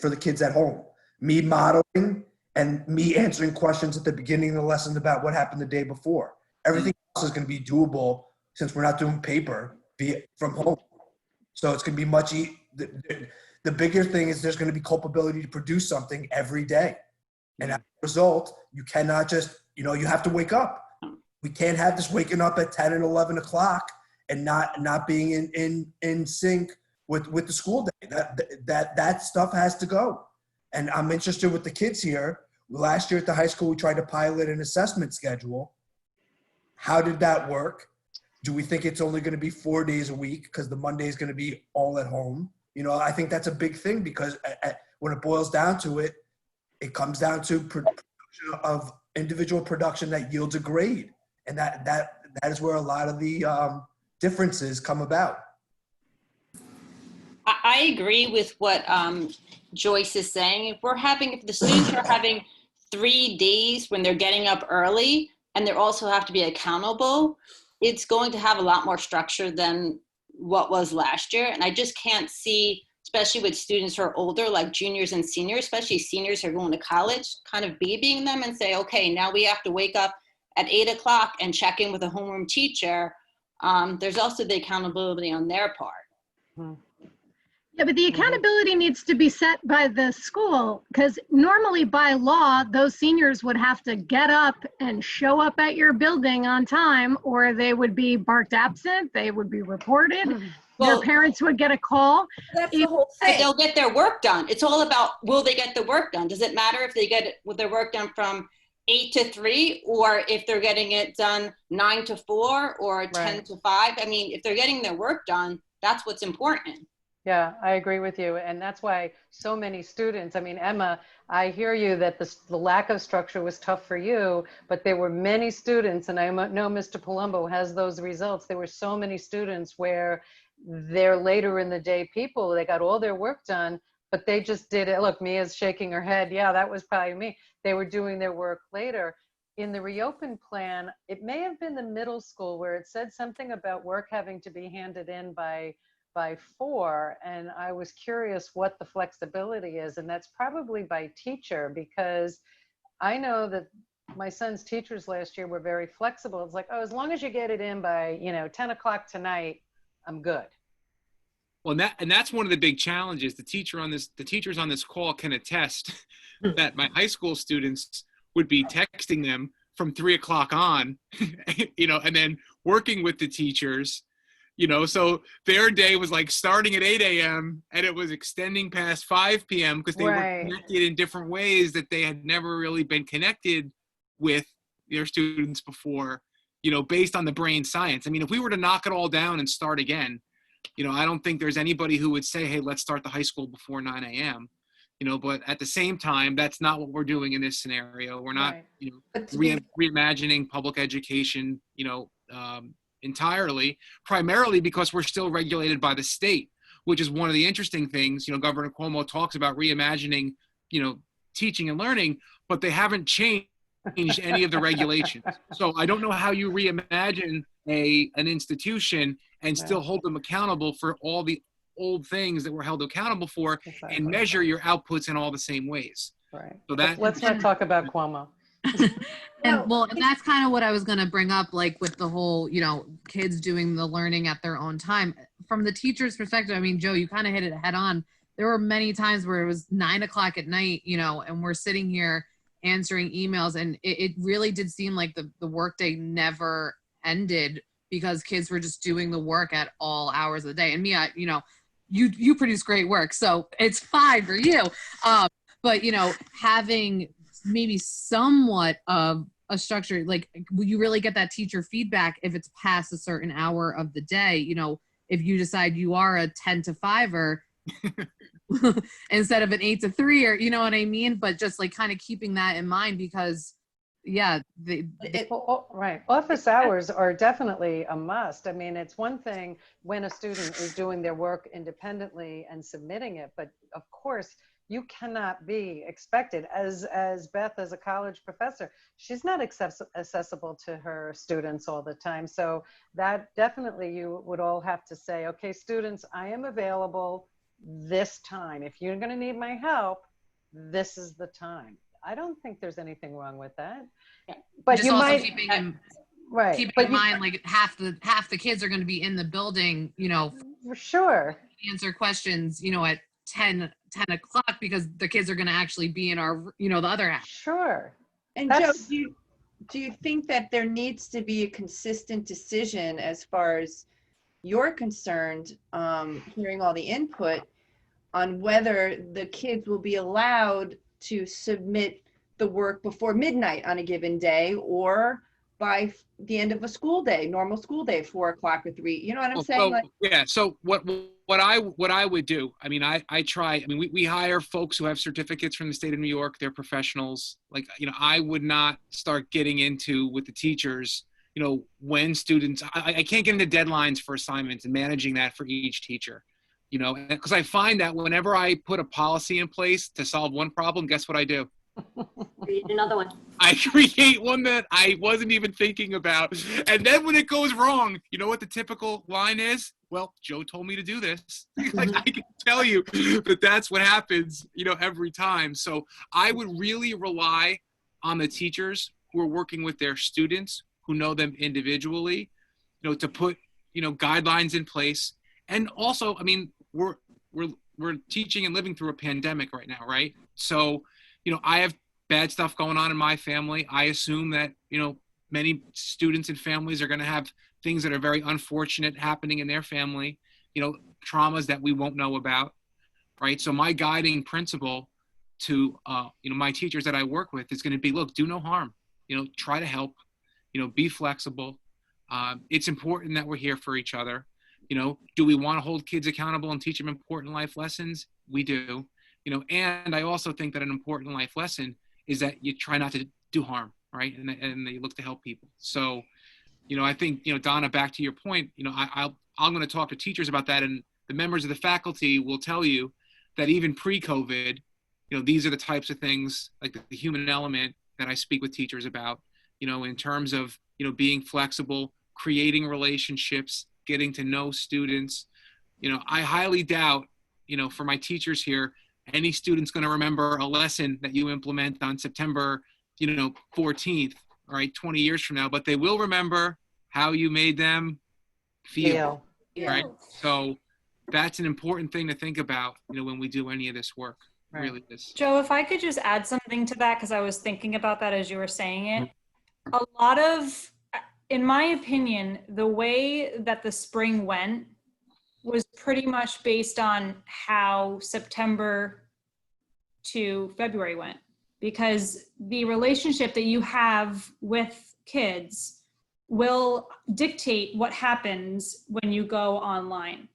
for the kids at home. Me modeling and me answering questions at the beginning of the lesson about what happened the day before. Everything else is going to be doable since we're not doing paper from home. So it's going to be much the bigger thing is there's going to be culpability to produce something every day. And as a result, you cannot just, you have to wake up. We can't have this waking up at 10 and 11 o'clock and not being in sync with the school day. That stuff has to go. And I'm interested with the kids here. Last year at the high school, we tried to pilot an assessment schedule. How did that work? Do we think it's only going to be 4 days a week because the Monday is going to be all at home? I think that's a big thing because when it boils down to it, it comes down to production of individual production that yields a grade. And that is where a lot of the differences come about. I agree with what Joyce is saying. If the students are having 3 days when they're getting up early and they also have to be accountable, it's going to have a lot more structure than what was last year. And I just can't see, especially with students who are older, like juniors and seniors, especially seniors who are going to college, kind of babying them and say, okay, now we have to wake up at 8 o'clock and check in with a homeroom teacher. There's also the accountability on their part. Yeah, but the accountability needs to be set by the school, because normally by law, those seniors would have to get up and show up at your building on time, or they would be marked absent, they would be reported, their parents would get a call. That's the whole thing. They'll get their work done. It's all about, will they get the work done? Does it matter if they get their work done from 8 to 3, or if they're getting it done 9 to 4 or 10 to 5? I mean, if they're getting their work done, that's what's important. Yeah, I agree with you. And that's why so many students, I mean, Emma, I hear you that the lack of structure was tough for you, but there were many students, and I know Mr. Palumbo has those results. There were so many students where they're later in the day people, they got all their work done, but they just did it. Look, Mia's shaking her head. Yeah, that was probably me. They were doing their work later. In the reopen plan, it may have been the middle school where it said something about work having to be handed in by 4, and I was curious what the flexibility is, and that's probably by teacher, because I know that my son's teachers last year were very flexible. It's like, oh, as long as you get it in by 10 o'clock tonight, I'm good. Well, and that's one of the big challenges. The teachers on this call can attest that my high school students would be texting them from 3 o'clock on, and then working with the teachers. So their day was like starting at 8 a.m. and it was extending past 5 p.m. because they were connected in different ways that they had never really been connected with their students before, based on the brain science. I mean, if we were to knock it all down and start again, I don't think there's anybody who would say, hey, let's start the high school before 9 a.m. But at the same time, that's not what we're doing in this scenario. We're not, reimagining public education, entirely, primarily because we're still regulated by the state, which is one of the interesting things. Governor Cuomo talks about reimagining, teaching and learning, but they haven't changed any of the regulations. So I don't know how you reimagine an institution and still hold them accountable for all the old things that we're held accountable for and measure your outputs in all the same ways. Right. So let's not talk about Cuomo. And that's kind of what I was going to bring up, like with the whole, kids doing the learning at their own time. From the teacher's perspective, I mean, Joe, you kind of hit it head on. There were many times where it was 9 o'clock at night, and we're sitting here answering emails, and it really did seem like the workday never ended because kids were just doing the work at all hours of the day. And Mia, you produce great work, so it's fine for you. But, having maybe somewhat of a structure, like, will you really get that teacher feedback if it's past a certain hour of the day? If you decide you are a 10 to 5er instead of an 8 to 3, or you know what I mean? But just like kind of keeping that in mind, because right. Office hours are definitely a must. I mean, it's one thing when a student is doing their work independently and submitting it, but of course, you cannot be expected as Beth, as a college professor, she's not accessible to her students all the time. So that definitely you would all have to say, okay, students, I am available this time. If you're going to need my help, this is the time. I don't think there's anything wrong with that. But just you also might keeping in mind, like half the kids are going to be in the building, for sure, answer questions, at 10 o'clock, because the kids are going to actually be in our, the other half. Sure. And Joe, do you think that there needs to be a consistent decision as far as you're concerned, hearing all the input, on whether the kids will be allowed to submit the work before midnight on a given day, or by the end of a school day, normal school day, 4 o'clock or 3? You know what I'm saying? So what I would do, I mean, I try, I mean, we hire folks who have certificates from the state of New York. They're professionals. Like, I would not start getting into with the teachers, when students, I can't get into deadlines for assignments and managing that for each teacher, because I find that whenever I put a policy in place to solve one problem, guess what I do? Create another one. I create one that I wasn't even thinking about. And then when it goes wrong, you know what the typical line is? Well, Joe told me to do this. Like, I can tell you that that's what happens, every time. So I would really rely on the teachers who are working with their students, who know them individually, to put, guidelines in place. And also, I mean, we're teaching and living through a pandemic right now, right? So, I have bad stuff going on in my family. I assume that, many students and families are going to have things that are very unfortunate happening in their family, traumas that we won't know about, right? So my guiding principle to, my teachers that I work with is going to be, look, do no harm, try to help, be flexible. It's important that we're here for each other. Do we want to hold kids accountable and teach them important life lessons? We do. And I also think that an important life lesson is that you try not to do harm, right? And that you look to help people. So, I think, Donna, back to your point, I'm going to talk to teachers about that, and the members of the faculty will tell you that even pre-COVID, these are the types of things, like the human element, that I speak with teachers about, in terms of, being flexible, creating relationships, getting to know students. I highly doubt, for my teachers here, any student's going to remember a lesson that you implement on September, 14th, all right, 20 years from now, but they will remember how you made them feel, right? So that's an important thing to think about, when we do any of this work. Right. Really is. Joe, if I could just add something to that, because I was thinking about that as you were saying it. A lot of, in my opinion, the way that the spring went was pretty much based on how September to February went, because the relationship that you have with kids will dictate what happens when you go online.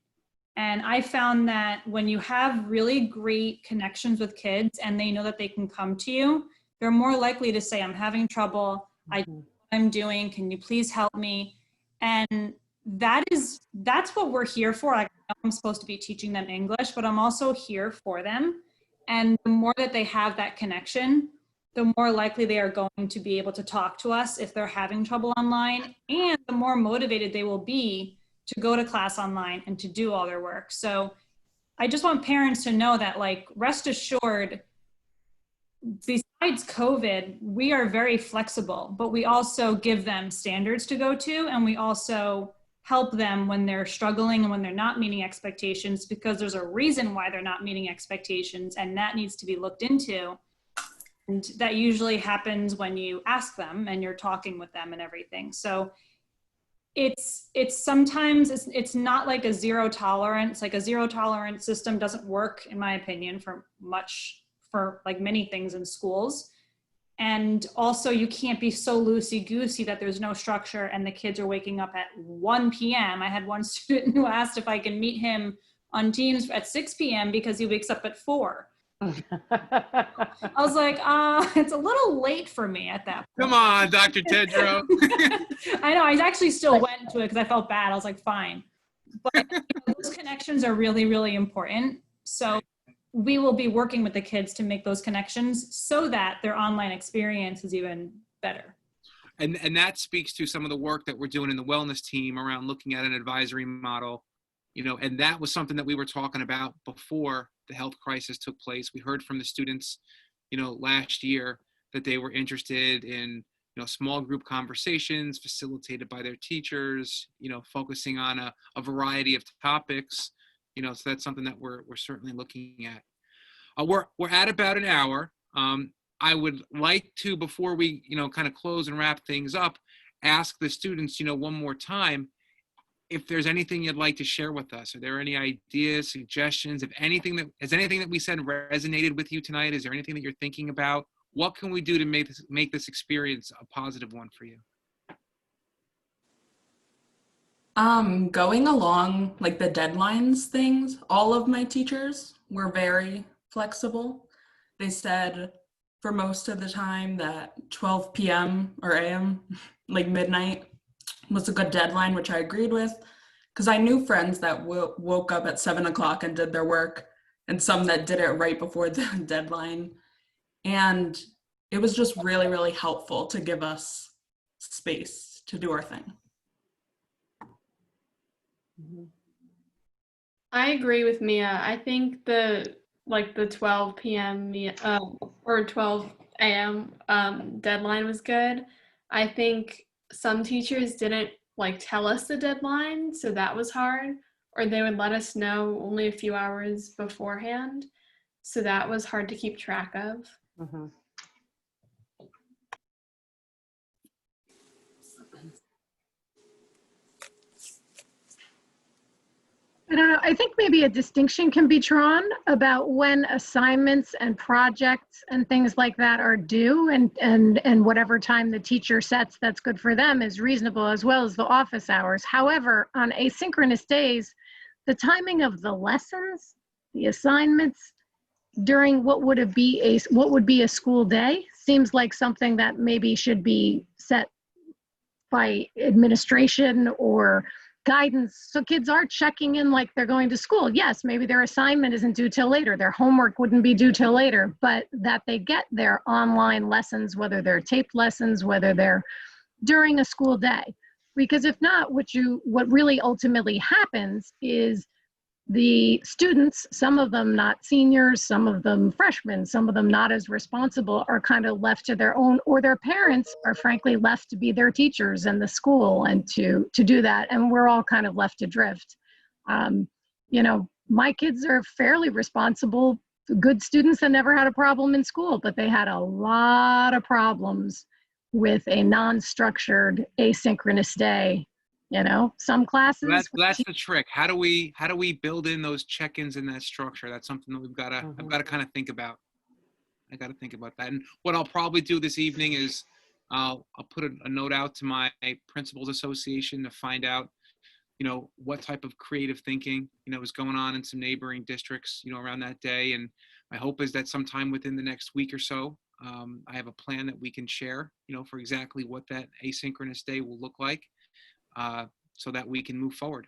And I found that when you have really great connections with kids and they know that they can come to you, they're more likely to say, I'm having trouble, I'm doing, can you please help me? And that's what we're here for. Like, I know I'm supposed to be teaching them English, but I'm also here for them. And the more that they have that connection, the more likely they are going to be able to talk to us if they're having trouble online, and the more motivated they will be to go to class online and to do all their work. So I just want parents to know that, like, rest assured, besides COVID, we are very flexible, but we also give them standards to go to, and we also help them when they're struggling and when they're not meeting expectations, because there's a reason why they're not meeting expectations, and that needs to be looked into. And that usually happens when you ask them and you're talking with them and everything. So it's sometimes it's not like a zero tolerance. Like, a zero tolerance system doesn't work, in my opinion, for like many things in schools. And also, you can't be so loosey-goosey that there's no structure and the kids are waking up at 1 p.m. I had one student who asked if I can meet him on Teams at 6 p.m. because he wakes up at 4. I was like, it's a little late for me at that point. Come on, Dr. Tedrow. I know, I actually still went to it because I felt bad. I was like, fine. But those connections are really, really important. So we will be working with the kids to make those connections so that their online experience is even better. And that speaks to some of the work that we're doing in the wellness team around looking at an advisory model, and that was something that we were talking about before the health crisis took place. We heard from the students, last year that they were interested in, small group conversations facilitated by their teachers, focusing on a variety of topics, so that's something that we're certainly looking at. We're at about an hour. I would like to, before we, kind of close and wrap things up, ask the students, one more time, if there's anything you'd like to share with us. Are there any ideas, suggestions, has anything that we said resonated with you tonight? Is there anything that you're thinking about? What can we do to make this experience a positive one for you? Going along like the deadlines things, all of my teachers were very flexible. They said for most of the time that 12 p.m. or a.m., like midnight, was a good deadline, which I agreed with, because I knew friends that woke up at 7 o'clock and did their work, and some that did it right before the deadline. And it was just really, really helpful to give us space to do our thing. I agree with Mia. I think the 12 p.m. Or 12 a.m. Deadline was good. I think some teachers didn't tell us the deadline, so that was hard, or they would let us know only a few hours beforehand. So that was hard to keep track of. Mm-hmm. I don't know. I think maybe a distinction can be drawn about when assignments and projects and things like that are due, and whatever time the teacher sets that's good for them is reasonable, as well as the office hours. However, on asynchronous days, the timing of the lessons, the assignments during what would be a school day seems like something that maybe should be set by administration or guidance, so kids are checking in like they're going to school. Yes, maybe their assignment isn't due till later, their homework wouldn't be due till later, but that they get their online lessons, whether they're taped lessons, whether they're during a school day. Because if not, what really ultimately happens is the students, some of them not seniors, some of them freshmen, some of them not as responsible, are kind of left to their own, or their parents are frankly left to be their teachers in the school and to do that. And we're all kind of left adrift. My kids are fairly responsible, good students that never had a problem in school, but they had a lot of problems with a non-structured asynchronous day. Some classes. That's the trick. How do we build in those check-ins in that structure? That's something that I've got to kind of think about. I got to think about that. And what I'll probably do this evening is I'll put a note out to my principals association to find out, what type of creative thinking, is going on in some neighboring districts, around that day. And my hope is that sometime within the next week or so, I have a plan that we can share, for exactly what that asynchronous day will look like. So that we can move forward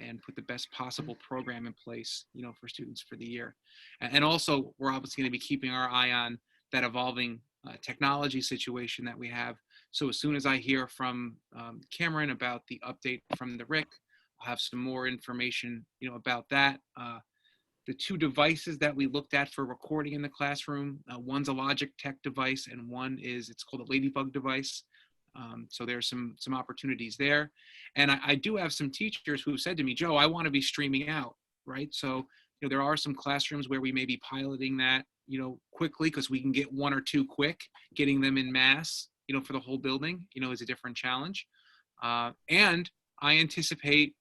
and put the best possible program in place, for students for the year. And also, we're obviously going to be keeping our eye on that evolving technology situation that we have. So as soon as I hear from Cameron about the update from the RIC, I'll have some more information, about that. The two devices that we looked at for recording in the classroom, one's a Logitech device and one it's called a Ladybug device. So there's some opportunities there. And I do have some teachers who have said to me, Joe, I want to be streaming out, right? So, there are some classrooms where we may be piloting that, quickly, because we can get one or two quick. Getting them in mass, for the whole building, is a different challenge. And I anticipate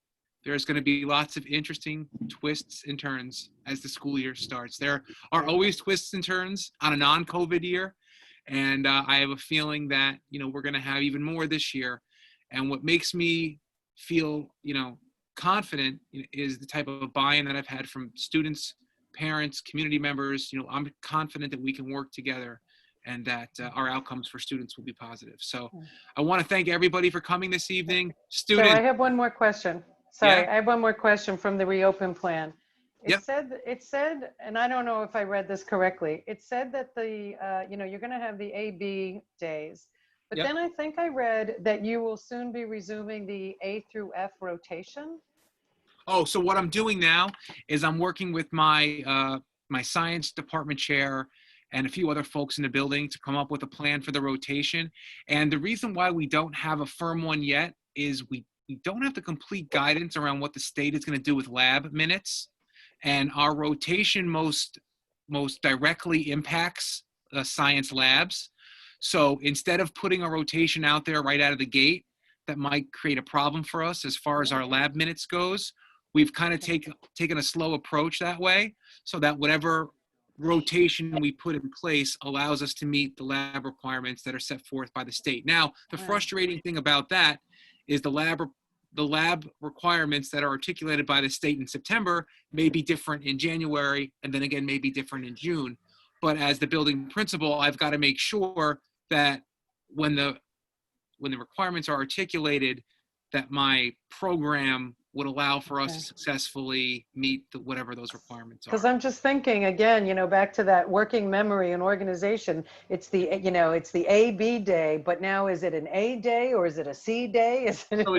there's going to be lots of interesting twists and turns as the school year starts. There are always twists and turns on a non-COVID year. And I have a feeling that, we're going to have even more this year. And what makes me feel, confident is the type of buy-in that I've had from students, parents, community members. I'm confident that we can work together and that our outcomes for students will be positive. So I want to thank everybody for coming this evening. So I have one more question. Sorry, Yeah? I have one more question from the reopen plan. It Yep. said, and I don't know if I read this correctly. It said that you're going to have the A/B days, but Yep. then I think I read that you will soon be resuming the A through F rotation. Oh, so what I'm doing now is I'm working with my my science department chair and a few other folks in the building to come up with a plan for the rotation. And the reason why we don't have a firm one yet is we don't have the complete guidance around what the state is going to do with lab minutes. And our rotation most directly impacts science labs. So instead of putting a rotation out there right out of the gate, that might create a problem for us as far as our lab minutes goes. We've kind of taken a slow approach that way, so that whatever rotation we put in place allows us to meet the lab requirements that are set forth by the state. Now, the frustrating thing about that is the lab requirements that are articulated by the state in September may be different in January, and then again may be different in June. But as the building principal, I've got to make sure that when the requirements are articulated, that my program would allow for us Okay. to successfully meet whatever those requirements Because are. I'm just thinking again, back to that working memory and organization. It's it's the A, B day, but now is it an A day or is it a C day? Is it So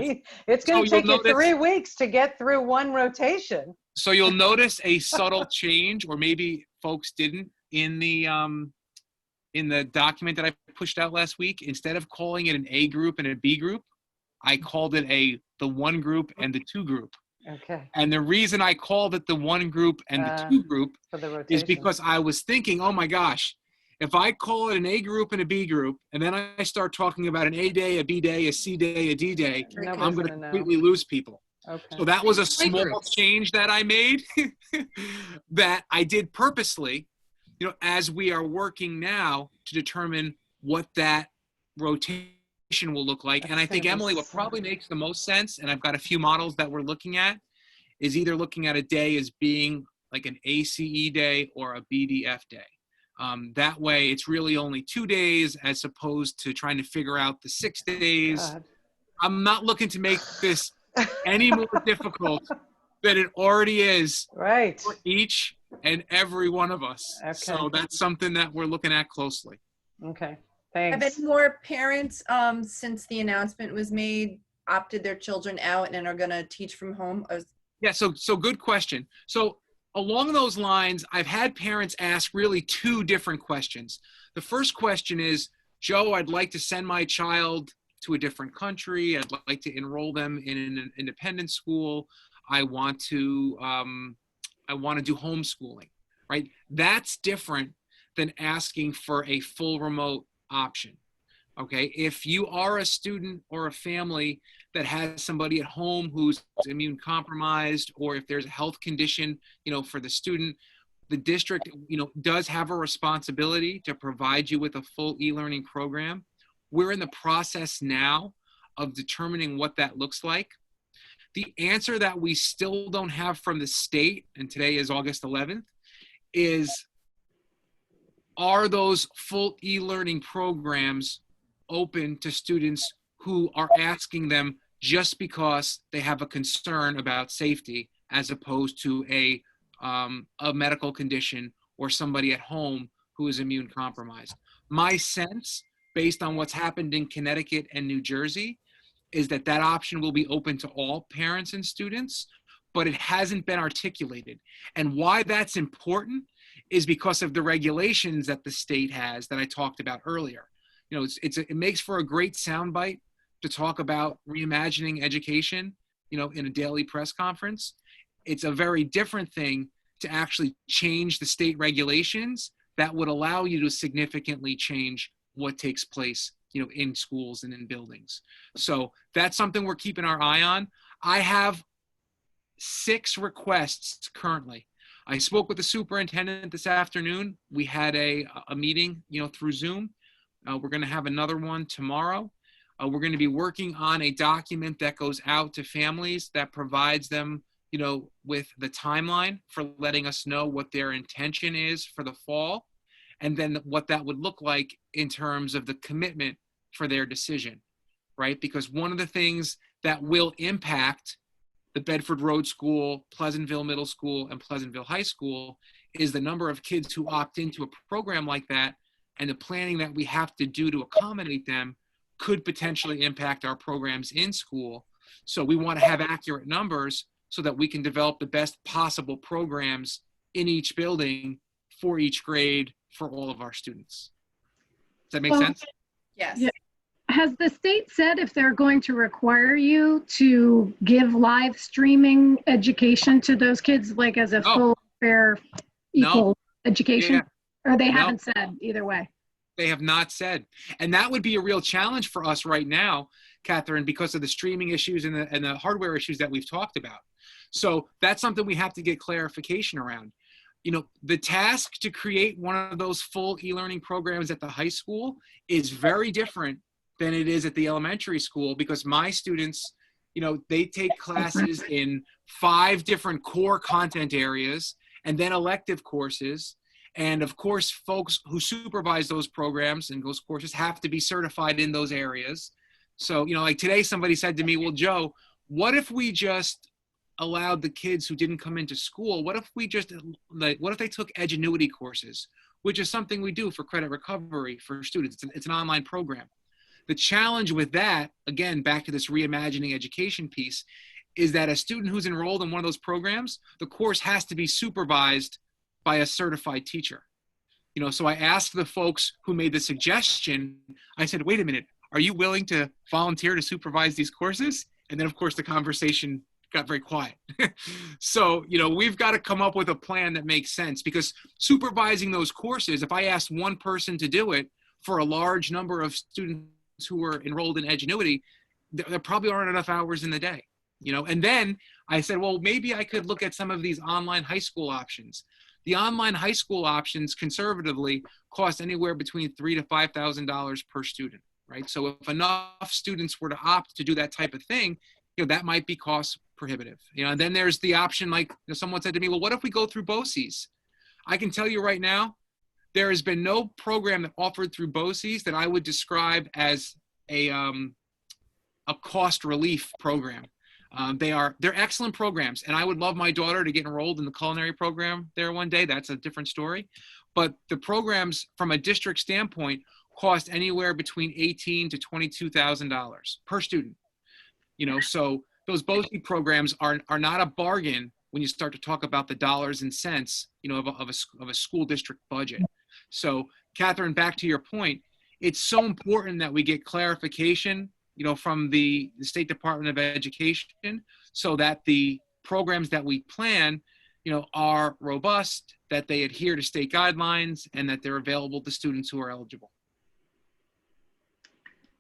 it's going so to you'll take you notice- 3 weeks to get through one rotation. So you'll notice a subtle change, or maybe folks didn't, in the document that I pushed out last week. Instead of calling it an A group and a B group, I called it the 1 group and the 2 group. Okay. And the reason I called it the 1 group and the 2 group For the is rotation. because I was thinking, oh my gosh, if I call it an A group and a B group, and then I start talking about an A day, a B day, a C day, a D day, Nobody's I'm going to gonna know. completely lose people. Okay. So that was a Play small groups. change that I made that I did purposely, as we are working now to determine what that rotation will look like. And I think, gonna be Emily, what so- probably makes the most sense, and I've got a few models that we're looking at, is either looking at a day as being like an ACE day or a BDF day. That way, it's really only 2 days as opposed to trying to figure out the 6 days. God. I'm not looking to make this any more difficult than it already is Right. for each and every one of us. Okay. So that's something that we're looking at closely. Okay. Have Thanks. any more parents, since the announcement was made, opted their children out and are going to teach from home? Yeah, so good question. So along those lines, I've had parents ask really 2 different questions. The first question is, Joe, I'd like to send my child to a different country. I'd like to enroll them in an independent school. I want to do homeschooling, right? That's different than asking for a full remote option. Okay, if you are a student or a family that has somebody at home who's immune compromised, or if there's a health condition, for the student, the district, does have a responsibility to provide you with a full e-learning program. We're in the process now of determining what that looks like. The answer that we still don't have from the state, and today is August 11th, is, are those full e-learning programs open to students who are asking them just because they have a concern about safety, as opposed to a medical condition or somebody at home who is immune compromised? My sense, based on what's happened in Connecticut and New Jersey, is that that option will be open to all parents and students, but it hasn't been articulated. And why that's important is because of the regulations that the state has that I talked about earlier. It makes for a great soundbite to talk about reimagining education, in a daily press conference. It's a very different thing to actually change the state regulations that would allow you to significantly change what takes place, in schools and in buildings. So that's something we're keeping our eye on. I have 6 requests currently. I spoke with the superintendent this afternoon. We had a meeting, through Zoom. We're going to have another one tomorrow. We're going to be working on a document that goes out to families that provides them, with the timeline for letting us know what their intention is for the fall, and then what that would look like in terms of the commitment for their decision, right? Because one of the things that will impact the Bedford Road School, Pleasantville Middle School, and Pleasantville High School is the number of kids who opt into a program like that, and the planning that we have to do to accommodate them could potentially impact our programs in school. So we want to have accurate numbers so that we can develop the best possible programs in each building for each grade for all of our students. Does that make Well, sense? Yes. Yeah. Has the state said if they're going to require you to give live streaming education to those kids, like as a No. full, fair, equal education? Yeah. Or they No. haven't said either way? They have not said. And that would be a real challenge for us right now, Catherine, because of the streaming issues and the hardware issues that we've talked about. So that's something we have to get clarification around. The task to create one of those full e-learning programs at the high school is very different than it is at the elementary school, because my students, they take classes in 5 different core content areas and then elective courses. And of course, folks who supervise those programs and those courses have to be certified in those areas. So, like today somebody said to me, well, Joe, what if we just allowed the kids who didn't come into school, what if they took Edgenuity courses, which is something we do for credit recovery for students. It's an online program. The challenge with that, again, back to this reimagining education piece, is that a student who's enrolled in one of those programs, the course has to be supervised by a certified teacher. So I asked the folks who made the suggestion, I said, wait a minute, are you willing to volunteer to supervise these courses? And then of course the conversation got very quiet. So, we've got to come up with a plan that makes sense, because supervising those courses, if I asked one person to do it for a large number of students who are enrolled in Edgenuity, there probably aren't enough hours in the day, and then I said, well, maybe I could look at some of these online high school options. The online high school options conservatively cost anywhere between $3,000 to $5,000 per student, right? So if enough students were to opt to do that type of thing, that might be cost prohibitive. And then there's the option, like someone said to me, well, what if we go through BOCES? I can tell you right now, there has been no program that offered through BOCES that I would describe as a cost relief program. They're excellent programs, and I would love my daughter to get enrolled in the culinary program there one day. That's a different story. But the programs from a district standpoint cost anywhere between $18,000 to $22,000 per student. So those BOCES programs are not a bargain when you start to talk about the dollars and cents, of a school district budget. So, Catherine, back to your point, it's so important that we get clarification, from the State Department of Education, so that the programs that we plan, are robust, that they adhere to state guidelines, and that they're available to students who are eligible.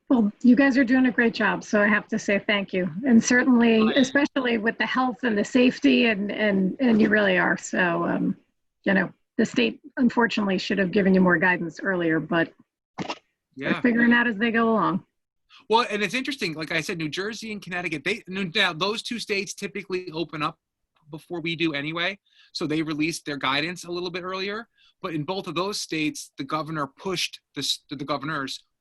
Well, you guys are doing a great job, so I have to say thank you. And certainly, especially with the health and the safety, and you really are. So, the state unfortunately should have given you more guidance earlier, but they're figuring out as they go along. Well, and it's interesting, like I said, New Jersey and Connecticut, those two states typically open up before we do anyway. So they released their guidance a little bit earlier. But in both of those states, the governors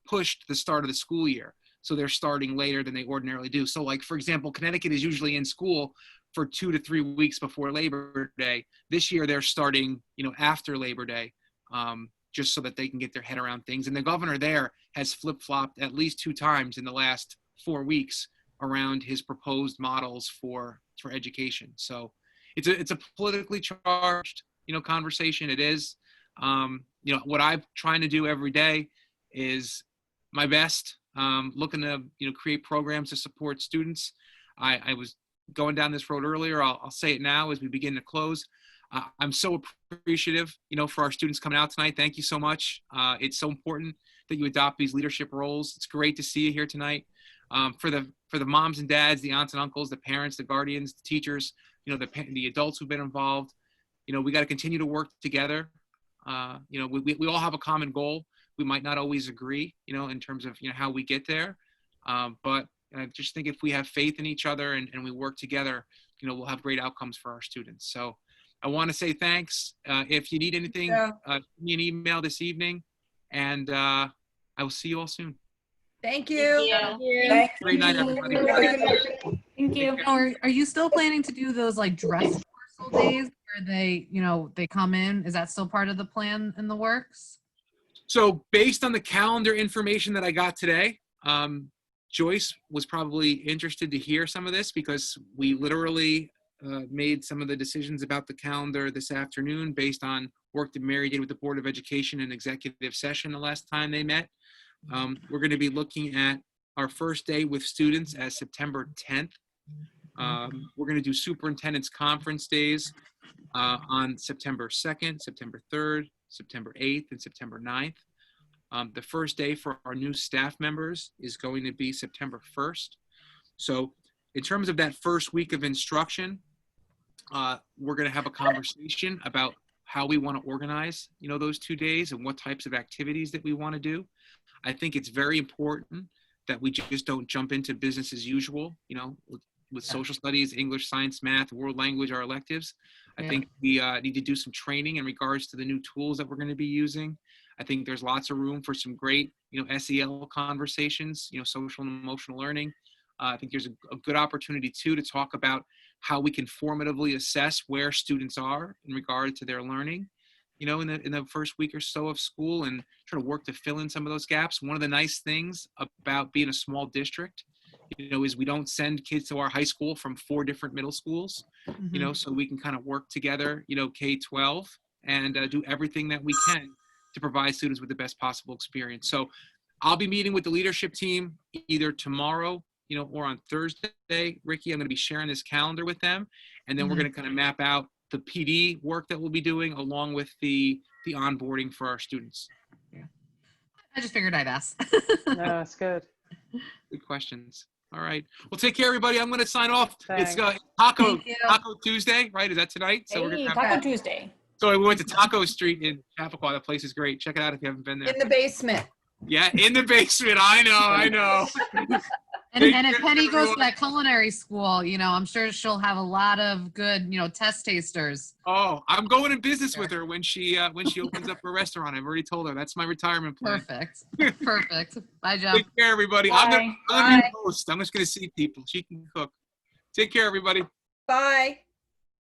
pushed the start of the school year. So they're starting later than they ordinarily do. So like, for example, Connecticut is usually in school for 2 to 3 weeks before Labor Day. This year they're starting, after Labor Day, just so that they can get their head around things. And the governor there has flip-flopped at least 2 times in the last 4 weeks around his proposed models for education. So it's a politically charged, conversation. It is. What I'm trying to do every day is my best, looking to, create programs to support students. I was going down this road earlier. I'll say it now as we begin to close. I'm so appreciative, for our students coming out tonight. Thank you so much. It's so important that you adopt these leadership roles. It's great to see you here tonight. For the moms and dads, the aunts and uncles, the parents, the guardians, the teachers, the adults who've been involved, we got to continue to work together. We all have a common goal. We might not always agree, in terms of, how we get there. But I just think if we have faith in each other and we work together, we'll have great outcomes for our students. So I want to say thanks. If you need anything, send me an email this evening, and I will see you all soon. Thank you. Thank you. Great night, everybody. Thank you. Are you still planning to do those like dress rehearsal days where they come in? Is that still part of the plan in the works? So based on the calendar information that I got today, Joyce was probably interested to hear some of this, because we literally made some of the decisions about the calendar this afternoon based on work that Mary did with the Board of Education in executive session the last time they met. We're going to be looking at our first day with students as September 10th. We're going to do superintendent's conference days on September 2nd, September 3rd, September 8th, and September 9th. The first day for our new staff members is going to be September 1st. So in terms of that first week of instruction, we're going to have a conversation about how we want to organize, those 2 days and what types of activities that we want to do. I think it's very important that we just don't jump into business as usual, with social studies, English, science, math, world language, our electives. I think we need to do some training in regards to the new tools that we're going to be using. I think there's lots of room for some great, SEL conversations, social and emotional learning. I think there's a good opportunity too to talk about how we can formatively assess where students are in regard to their learning, in the first week or so of school, and try to work to fill in some of those gaps. One of the nice things about being a small district, is we don't send kids to our high school from 4 different middle schools, so we can kind of work together, K-12, and do everything that we can to provide students with the best possible experience. So I'll be meeting with the leadership team either tomorrow, or on Thursday. Ricky, I'm going to be sharing this calendar with them, and then we're going to kind of map out the PD work that we'll be doing along with the onboarding for our students. Yeah. I just figured I'd ask. No, that's good. Good questions. All right. Well, take care, everybody. I'm going to sign off. Thanks. It's Taco Thank you. Tuesday, right? Is that tonight? So we're Hey, gonna Taco have. Tuesday. So we went to Taco Street in Chappaqua. That place is great. Check it out if you haven't been there. In the basement. Yeah, in the basement. I know. And if Penny goes to that culinary school, I'm sure she'll have a lot of good, test tasters. Oh, I'm going in business with her when she opens up her restaurant. I've already told her that's my retirement plan. Perfect. Perfect. Bye, Joe. Take care, everybody. I'm gonna be host. I'm just gonna see people. She can cook. Take care, everybody. Bye.